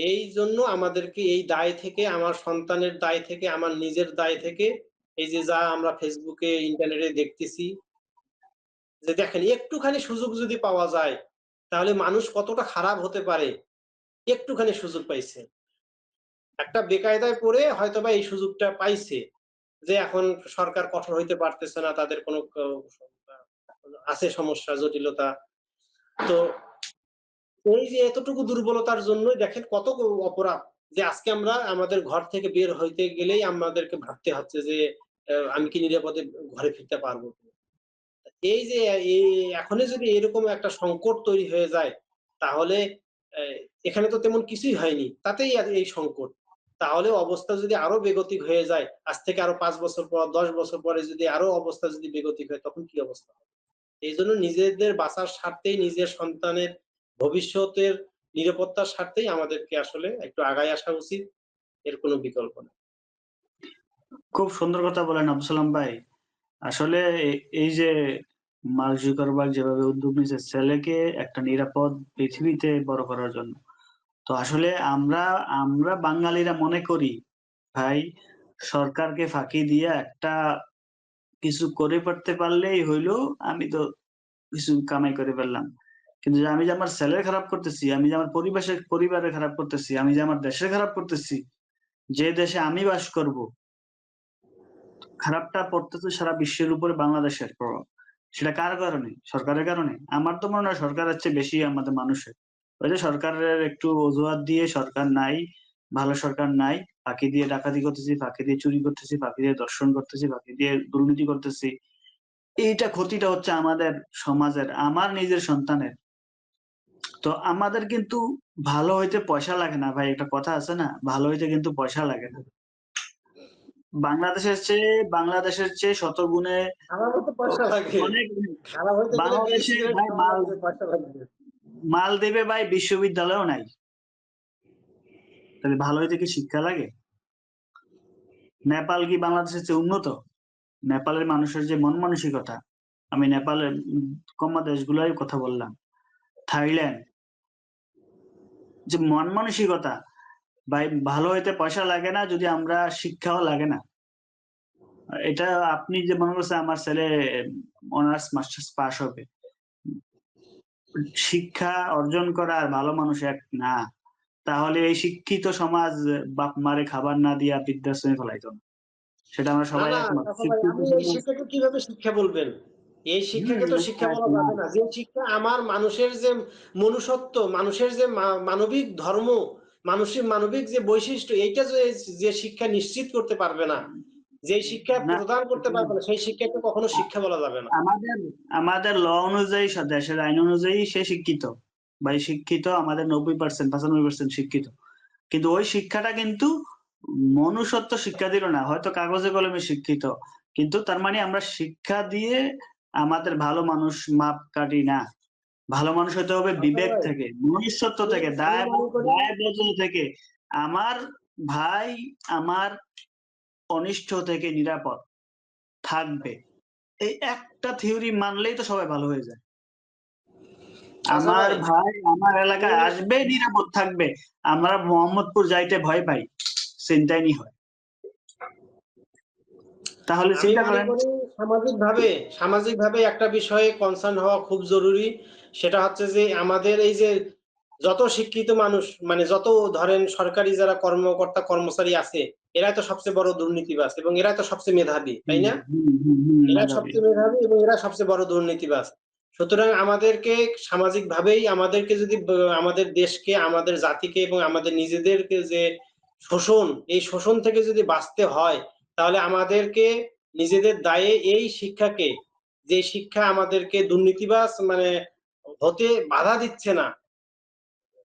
এইজন্য আমাদেরকে এই দায় থেকে, আমার সন্তানের দায় থেকে, আমার নিজের দায় থেকে, এই যে যা আমরা Facebook এ, ইন্টারনেটে দেখতেছি, যে দেখেন একটুখানি সুযোগ যদি পাওয়া যায়, তাহলে মানুষ কতটা খারাপ হতে পারে। একটুখানি সুযোগ পাইছে। একটা বেকায়দায় পড়ে হয়তোবা এই সুযোগটা পাইছে। যে এখন সরকার কঠোর হইতে পারতেছে না, তাদের কোনো আছে সমস্যা, জটিলতা। তো এই যে এতটুকু দুর্বলতার জন্যই দেখেন কত অপরাধ। যে আজকে আমরা আমাদের ঘর থেকে বের হইতে গেলেই আমাদেরকে ভাবতে হচ্ছে যে আমি কি নিরাপদে ঘরে ফিরতে পারবো কিনা? এই যে এখনই যদি এরকম একটা সংকট তৈরি হয়ে যায়, তাহলে অ্যা এখানে তো তেমন কিছুই হয়নি। তাতেই এই সংকট। তাহলে অবস্থা যদি আরো বেগতিক হয়ে যায়, আজ থেকে আরো ৫ বছর পর, ১০ বছর পরে যদি আরো অবস্থা যদি বেগতিক হয়, তখন কি অবস্থা হবে? এইজন্য নিজেদের বাঁচার স্বার্থেই, নিজের সন্তানের ভবিষ্যতের নিরাপত্তার স্বার্থেই আমাদেরকে আসলে একটু আগায় আসা উচিত। এর কোনো বিকল্প নেই। খুব সুন্দর কথা বলেন আব্দুল সালাম ভাই। আসলে এই যে মার্ক জুকারবার্গ যেভাবে উদ্যোগ নিয়েছে ছেলেকে একটা নিরাপদ পৃথিবীতে বড় করার জন্য। তো আসলে আমরা বাঙালিরা মনে করি ভাই সরকারকে ফাঁকি দিয়ে একটা কিছু করে করতে পারলেই হইলো, আমি তো কিছু কামাই করে ফেললাম। কিন্তু যে আমি যে আমার ছেলের খারাপ করতেছি, আমি যে আমার পরিবারের খারাপ করতেছি, আমি যে আমার দেশের খারাপ করতেছি, যে দেশে আমি বাস করব, খারাপটা পড়তেছে সারা বিশ্বের উপরে বাংলাদেশের প্রভাব। সেটা কার কারণে? সরকারের কারণে? আমার তো মনে হয় সরকারের চেয়ে বেশি আমাদের মানুষের। ওই যে সরকারের একটু অজুহাত দিয়ে সরকার নাই, ভালো সরকার নাই, ফাঁকি দিয়ে ডাকাতি করতেছি, ফাঁকি দিয়ে চুরি করতেছি, ফাঁকি দিয়ে ধর্ষণ করতেছি, ফাঁকি দিয়ে দুর্নীতি করতেছি। এইটা ক্ষতিটা হচ্ছে আমাদের সমাজের, আমার নিজের সন্তানের। তো আমাদের কিন্তু ভালো হইতে পয়সা লাগে না ভাই, একটা কথা আছে না? ভালো হইতে কিন্তু পয়সা লাগে না। বাংলাদেশের চেয়ে শত গুণে আমার মতে পয়সা লাগে। অনেক খারাপ হইতে গেলে বিড়ি বাংলাদেশে সিগারেট ভাই খাওয়া লাগবে, পয়সা লাগবে। মাল দেবে ভাই বিশ্ববিদ্যালয়ও নাই। তাহলে ভালো হইতে কি শিক্ষা লাগে? নেপাল কি বাংলাদেশের চেয়ে উন্নত? নেপালের মানুষের যে মন মানসিকতা, আমি নেপালের কমা দেশগুলোর কথা বললাম। থাইল্যান্ড যে মন মানসিকতা, ভাই ভালো হইতে পয়সা লাগে না যদি আমরা শিক্ষাও লাগে না। এটা আপনি যে মনে করছেন আমার ছেলে অনার্স মাস্টার্স পাস হবে। শিক্ষা অর্জন করা আর ভালো মানুষ এক না। তাহলে এই শিক্ষিত সমাজ বাপ মারে খাবার না দিয়া বৃদ্ধাশ্রমে ফেলাইতো না। সেটা আমরা না, সবাই না একমত। চাচা ভাই, শিক্ষিত আপনি এই সমাজ শিক্ষাকে কিভাবে শিক্ষা বলবেন? এই শিক্ষাকে তো শিক্ষা বলা যাবে না। যে শিক্ষা আমার মানুষের যে মনুষ্যত্ব, মানুষের যে মানবিক ধর্ম, মানুষের মানবিক যে বৈশিষ্ট্য, এইটা যে শিক্ষা নিশ্চিত করতে পারবে না, যে শিক্ষা না, প্রদান করতে পারবে না, সেই শিক্ষাকে কখনো শিক্ষা বলা যাবে না। আমাদের আমাদের ল অনুযায়ী দেশের আইন অনুযায়ী সে শিক্ষিত বা শিক্ষিত আমাদের 90% 95% শিক্ষিত, কিন্তু ওই শিক্ষাটা কিন্তু মনুষ্যত্ব শিক্ষা দিল না, হয়তো কাগজে কলমে শিক্ষিত, কিন্তু তার মানে আমরা শিক্ষা দিয়ে আমাদের ভালো মানুষ মাপ কাটি না। ভালো মানুষ হতে হবে চাচা বিবেক ভাই, থেকে, মনুষ্যত্ব থেকে, আমি মনে করি দায়বদ্ধ থেকে। আমার ভাই আমার অনিষ্ট থেকে নিরাপদ থাকবে, এই একটা থিওরি মানলেই তো সবাই ভালো হয়ে যায়। চাচা আমার ভাই, ভাই আমার আমি এলাকায় আসবে, নিরাপদ থাকবে। আমরা মোহাম্মদপুর যাইতে ভয় পাই, ছিনতাই হয়। তাহলে আমি চিন্তা মনে করেন। করি সামাজিকভাবে একটা বিষয়ে কনসার্ন হওয়া খুব জরুরি। সেটা হচ্ছে যে আমাদের এই যে যত শিক্ষিত মানুষ, মানে যত ধরেন সরকারি যারা কর্মকর্তা কর্মচারী আছে, এরাই তো সবচেয়ে বড় দুর্নীতিবাজ এবং এরাই তো সবচেয়ে মেধাবী, তাই হুম, না? হুম, হুম, হুম, এরা মেধাবী। সবচেয়ে মেধাবী এবং এরা সবচেয়ে বড় দুর্নীতিবাজ। সুতরাং আমাদেরকে সামাজিকভাবেই আমাদেরকে যদি আমাদের দেশকে, আমাদের জাতিকে এবং আমাদের নিজেদেরকে যে শোষণ, এই শোষণ থেকে যদি বাঁচতে হয়, তাহলে আমাদেরকে নিজেদের দায়ে এই শিক্ষাকে, যে শিক্ষা আমাদেরকে দুর্নীতিবাজ মানে হতে বাধা দিচ্ছে না,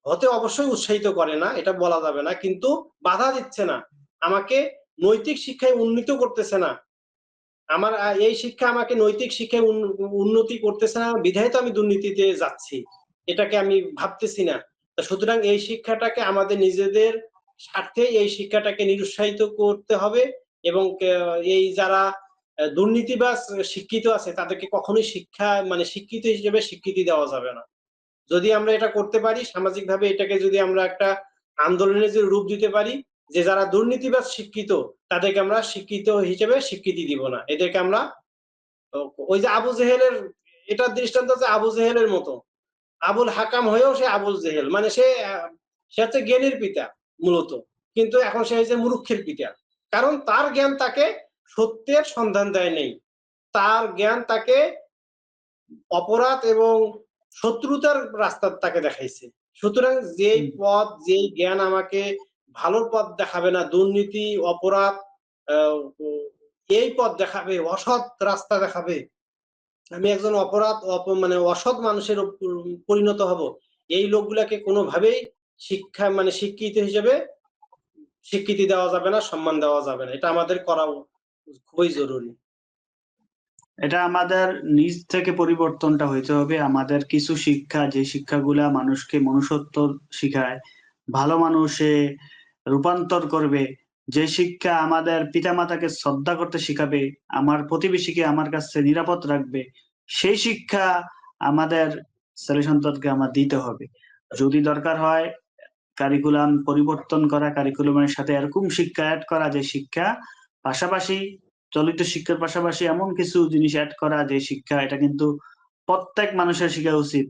হতে অবশ্যই উৎসাহিত করে না, এটা বলা যাবে না, কিন্তু বাধা দিচ্ছে না, আমাকে নৈতিক শিক্ষায় উন্নীত করতেছে না, আমার এই শিক্ষা আমাকে নৈতিক শিক্ষায় উন্নতি করতেছে না বিধায় তো আমি দুর্নীতিতে যাচ্ছি, এটাকে আমি ভাবতেছি না। তা সুতরাং এই শিক্ষাটাকে আমাদের নিজেদের স্বার্থে এই শিক্ষাটাকে নিরুৎসাহিত করতে হবে এবং এই যারা দুর্নীতিবাজ শিক্ষিত আছে তাদেরকে কখনোই শিক্ষা মানে শিক্ষিত হিসেবে স্বীকৃতি দেওয়া যাবে না। যদি আমরা এটা করতে পারি, সামাজিকভাবে এটাকে যদি আমরা একটা আন্দোলনের যে রূপ দিতে পারি, যে যারা দুর্নীতিবাজ শিক্ষিত তাদেরকে আমরা শিক্ষিত হিসেবে স্বীকৃতি দিব না, এদেরকে আমরা ওই যে আবু জেহেলের, এটার দৃষ্টান্ত হচ্ছে আবু জেহেলের মতো, আবুল হাকাম হয়েও সে আবুল জেহেল, মানে সে হচ্ছে জ্ঞানীর পিতা মূলত, কিন্তু এখন সে হয়েছে মূর্খের পিতা, কারণ তার জ্ঞান তাকে সত্যের সন্ধান দেয় নেই, তার জ্ঞান তাকে অপরাধ এবং শত্রুতার রাস্তা তাকে দেখাইছে। সুতরাং যেই হুম, পথ, যেই জ্ঞান আমাকে ভালোর পথ দেখাবে না, দুর্নীতি, অপরাধ, আহ, এই পথ দেখাবে, অসৎ রাস্তা দেখাবে, আমি একজন অপরাধ মানে অসৎ মানুষের পরিণত হব, এই লোকগুলাকে কোনোভাবেই শিক্ষা মানে শিক্ষিত হিসেবে স্বীকৃতি দেওয়া যাবে না, সম্মান দেওয়া যাবে না, এটা আমাদের করা খুবই জরুরি। এটা আমাদের নিজ থেকে পরিবর্তনটা হইতে হবে। আমাদের কিছু শিক্ষা, যে শিক্ষাগুলা মানুষকে মনুষ্যত্ব শিখায়, ভালো মানুষে রূপান্তর করবে, যে শিক্ষা আমাদের পিতামাতাকে শ্রদ্ধা করতে শিখাবে, আমার প্রতিবেশীকে আমার কাছে নিরাপদ রাখবে, সেই শিক্ষা আমাদের ছেলে সন্তানকে আমার দিতে হবে। যদি দরকার হয় কারিকুলাম পরিবর্তন করা, কারিকুলামের সাথে এরকম শিক্ষা এড করা, যে শিক্ষা পাশাপাশি চলিত শিক্ষার পাশাপাশি এমন কিছু জিনিস এড করা, যে শিক্ষা এটা কিন্তু প্রত্যেক মানুষের শিখা উচিত।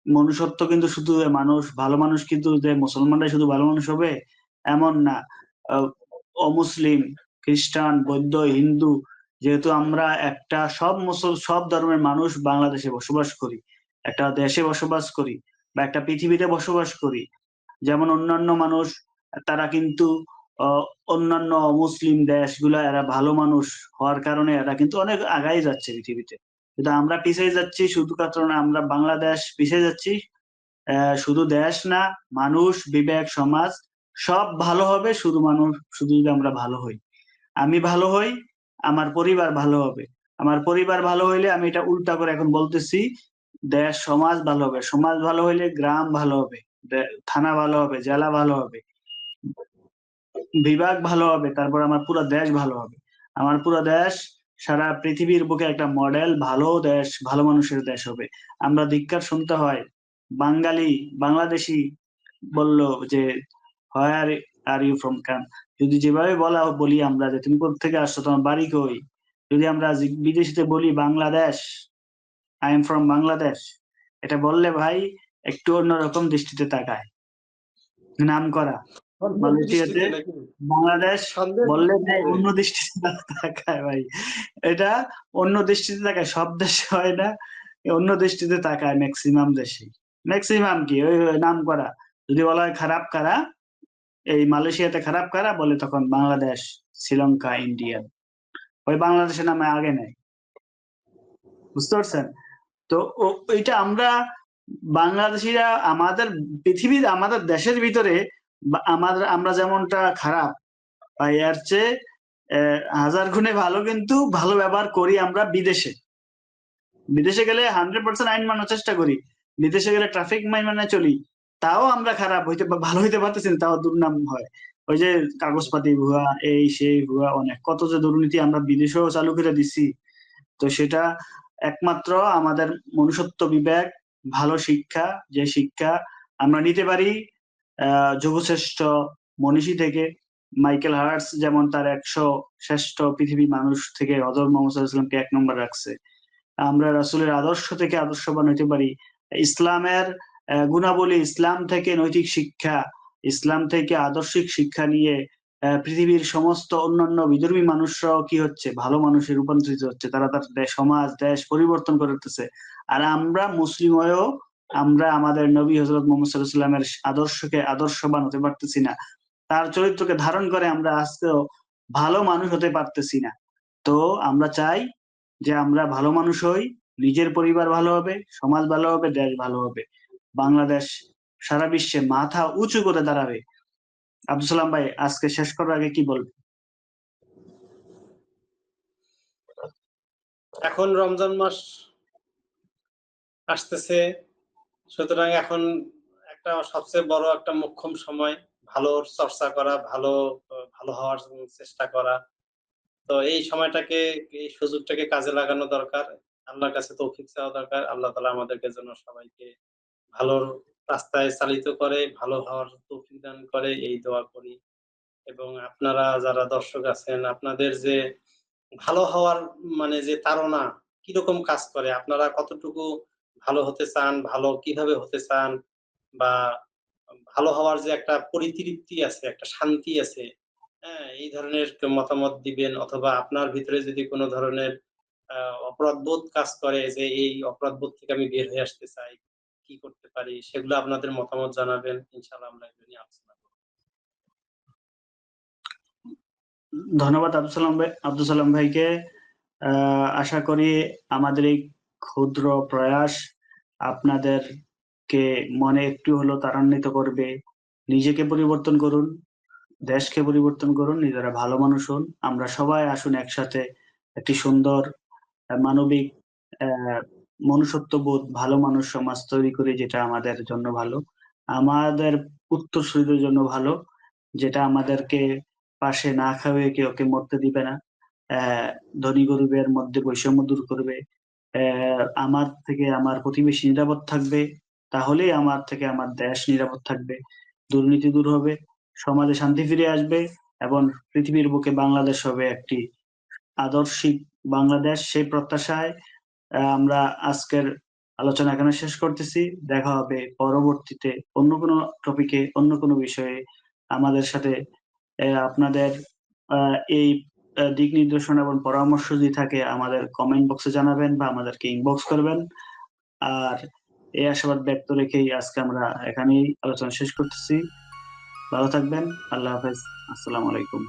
মনুষ্যত্ব কিন্তু শুধু মানুষ ভালো মানুষ কিন্তু যে মুসলমানরাই শুধু ভালো মানুষ হবে এমন না। আহ, অমুসলিম, খ্রিস্টান, বৌদ্ধ, হিন্দু, যেহেতু আমরা একটা সব ধর্মের মানুষ বাংলাদেশে বসবাস করি, একটা দেশে বসবাস করি বা একটা পৃথিবীতে বসবাস করি, যেমন অন্যান্য মানুষ তারা কিন্তু আহ, অন্যান্য মুসলিম দেশগুলা এরা ভালো মানুষ হওয়ার কারণে এরা কিন্তু অনেক আগাই যাচ্ছে পৃথিবীতে, কিন্তু আমরা পিছিয়ে যাচ্ছি শুধু কারণ আমরা বাংলাদেশ পিছিয়ে যাচ্ছি। শুধু দেশ না, মানুষ, বিবেক, সমাজ সব ভালো হবে শুধু মানুষ, শুধু যদি আমরা ভালো হই। আমি ভালো হই, আমার পরিবার ভালো হবে। আমার পরিবার ভালো হইলে, আমি এটা উল্টা করে এখন বলতেছি, দেশ সমাজ ভালো হবে, সমাজ ভালো হইলে গ্রাম ভালো হবে, থানা ভালো হবে, জেলা ভালো হবে, বিভাগ ভালো হবে, তারপর আমার পুরো দেশ ভালো হবে। আমার পুরো দেশ সারা পৃথিবীর বুকে একটা মডেল ভালো দেশ, ভালো মানুষের দেশ হবে। আমরা ধিক্কার শুনতে হয়, বাঙালি, বাংলাদেশি বলল যে হোয়ার আর ইউ ফ্রম কাম, যদি যেভাবে বলি আমরা যে তুমি কোথা থেকে আসছো, তোমার বাড়ি কই, যদি আমরা বিদেশিতে বলি Bangladesh, I am from Bangladesh, এটা বললে ভাই একটু অন্যরকম দৃষ্টিতে তাকায়, নাম করা। সন্দেহের মালয়েশিয়াতে দৃষ্টিতে নাকি? বাংলাদেশ সন্দেহের বললে ভাই দৃষ্টিতে। অন্য দৃষ্টিতে তাকায় ভাই। এটা অন্য দৃষ্টিতে তাকায়, সব দেশে হয় না। অন্য দৃষ্টিতে তাকায় মেক্সিমাম দেশে। মেক্সিমাম কি ওই নাম করা। যদি বলা হয় খারাপ কারা, এই মালয়েশিয়াতে খারাপ কারা বলে তখন বাংলাদেশ, শ্রীলঙ্কা, ইন্ডিয়া। ওই বাংলাদেশের নামে আগে নেয়। বুঝতে পারছেন? তো এইটা আমরা বাংলাদেশীরা আমাদের পৃথিবীর আমাদের দেশের ভিতরে আমরা যেমনটা খারাপ বা এর চেয়ে 1000 গুণে ভালো, কিন্তু ভালো ব্যবহার করি আমরা বিদেশে। বিদেশে গেলে 100% আইন মানার চেষ্টা করি। বিদেশে গেলে ট্রাফিক আইন মেনে চলি। তাও আমরা খারাপ হইতে বা ভালো হইতে পারতেছি না, তাও দুর্নাম হয়। ওই যে কাগজপাতি ভুয়া, এই সেই ভুয়া অনেক। কত যে দুর্নীতি আমরা বিদেশেও চালু করে দিছি। তো সেটা একমাত্র আমাদের মনুষ্যত্ব বিবেক, ভালো শিক্ষা, যে শিক্ষা আমরা নিতে পারি যুগশ্রেষ্ঠ মনীষী থেকে। মাইকেল হার্টস যেমন তার 100 শ্রেষ্ঠ পৃথিবী মানুষ থেকে হযরত মুহাম্মদ সাল্লাল্লাহু আলাইহি ওয়াসাল্লামকে 1 নম্বর রাখছে। আমরা রাসূলের আদর্শ থেকে আদর্শবান হইতে পারি। ইসলামের গুণাবলী, ইসলাম থেকে নৈতিক শিক্ষা, ইসলাম থেকে আদর্শিক শিক্ষা নিয়ে পৃথিবীর সমস্ত অন্যান্য বিধর্মী মানুষরাও কি হচ্ছে? ভালো মানুষে রূপান্তরিত হচ্ছে। তারা তার সমাজ, দেশ পরিবর্তন করতেছে। আর আমরা মুসলিম হয়েও আমরা আমাদের নবী হযরত মুহাম্মদ সাল্লাল্লাহু আলাইহি ওয়াসাল্লামের আদর্শকে আদর্শবান হতে পারতেছি না। তার চরিত্রকে ধারণ করে আমরা আজকেও ভালো মানুষ হতে পারতেছি না। তো আমরা চাই যে আমরা ভালো মানুষ হই, নিজের পরিবার ভালো হবে, সমাজ ভালো হবে, দেশ ভালো হবে। বাংলাদেশ সারা বিশ্বে মাথা উঁচু করে দাঁড়াবে। আব্দুল সালাম ভাই, আজকে শেষ করার আগে কি বলবেন? এখন রমজান মাস আসতেছে। সুতরাং এখন একটা সবচেয়ে বড় একটা মোক্ষম সময়। ভালোর চর্চা করা, ভালো হওয়ার চেষ্টা করা। তো এই সময়টাকে, এই সুযোগটাকে কাজে লাগানো দরকার। আল্লাহর কাছে তৌফিক চাওয়া দরকার। আল্লাহ তাআলা আমাদেরকে যেন সবাইকে ভালোর রাস্তায় চালিত করে, ভালো হওয়ার তৌফিক দান করে, এই দোয়া করি। এবং আপনারা যারা দর্শক আছেন, আপনাদের যে ভালো হওয়ার মানে যে তাড়না কিরকম কাজ করে? আপনারা কতটুকু ভালো হতে চান? ভালো কিভাবে হতে চান? বা ভালো হওয়ার যে একটা পরিতৃপ্তি আছে, একটা শান্তি আছে, হ্যাঁ? এই ধরনের মতামত দিবেন, অথবা আপনার ভিতরে যদি কোন ধরনের আ অপরাধবোধ কাজ করে যে এই অপরাধবোধ থেকে আমি বের হয়ে আসতে চাই, কি করতে পারি? সেগুলো আপনাদের মতামত জানাবেন। ইনশাআল্লাহ আমরা এগুলো নিয়ে আলোচনা করব। ধন্যবাদ আব্দুল সালাম ভাইকে। আশা করি আমাদের এই ক্ষুদ্র প্রয়াস আপনাদেরকে মনে একটু হলেও ত্বরান্বিত করবে। নিজেকে পরিবর্তন করুন, দেশকে পরিবর্তন করুন, নিজেরা ভালো মানুষ হন। আমরা সবাই আসুন একসাথে একটি সুন্দর মানবিক মনুষ্যত্ববোধ, ভালো মানুষ সমাজ তৈরি করি, যেটা আমাদের জন্য ভালো। আমাদের উত্তরসূরিদের জন্য ভালো, যেটা আমাদেরকে পাশে না খাওয়িয়ে কেউকে মরতে দিবে না। অ্যা ধনী গরিবের মধ্যে বৈষম্য দূর করবে। আমার থেকে আমার প্রতিবেশী নিরাপদ থাকবে, তাহলেই আমার থেকে আমার দেশ নিরাপদ থাকবে। দুর্নীতি দূর হবে, সমাজে শান্তি ফিরে আসবে এবং পৃথিবীর বুকে বাংলাদেশ হবে একটি আদর্শিক বাংলাদেশ। সেই প্রত্যাশায় আমরা আজকের আলোচনা এখানে শেষ করতেছি। দেখা হবে পরবর্তীতে অন্য কোনো টপিকে, অন্য কোনো বিষয়ে। আমাদের সাথে আপনাদের আ এই দিক নির্দেশনা এবং পরামর্শ যদি থাকে আমাদের কমেন্ট বক্সে জানাবেন বা আমাদেরকে ইনবক্স করবেন। আর এই আশাবাদ ব্যক্ত রেখেই আজকে আমরা এখানেই আলোচনা শেষ করতেছি। ভালো থাকবেন। আল্লাহ হাফেজ। আসসালামু আলাইকুম।